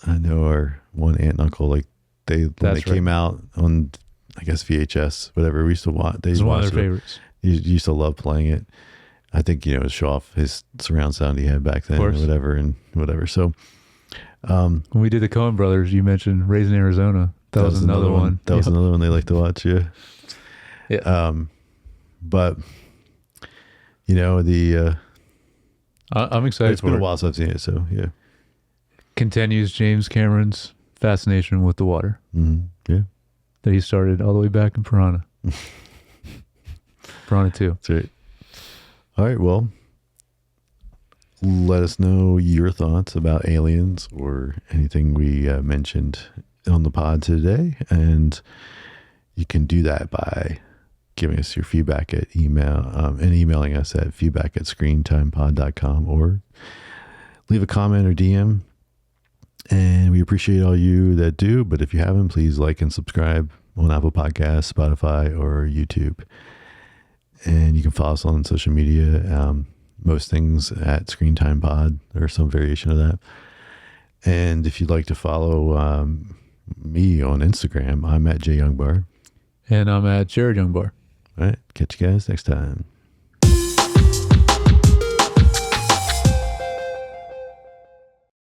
I know our one aunt and uncle, like when they came out on, I guess, VHS, whatever. We used to watch. It's one of their favorites. He used to love playing it. I think to show off his surround sound he had back then, or whatever. So when we did the Coen Brothers, you mentioned Raising Arizona. That was another one. That was another one they like to watch. Yeah. But I'm excited. It's been a while since I've seen it, so yeah. Continues James Cameron's fascination with the water. Yeah. That he started all the way back in Piranha. Piranha 2. That's right. All right, well, let us know your thoughts about aliens or anything we mentioned on the pod today. And you can do that by giving us your feedback at email and emailing us at feedback@screentimepod.com or leave a comment or DM. And we appreciate all you that do. But if you haven't, please like and subscribe on Apple Podcasts, Spotify, or YouTube. And you can follow us on social media. Most things at Screen Time Pod or some variation of that. And if you'd like to follow me on Instagram, I'm at JYoungBar. And I'm at Jared Youngbar. All right. Catch you guys next time.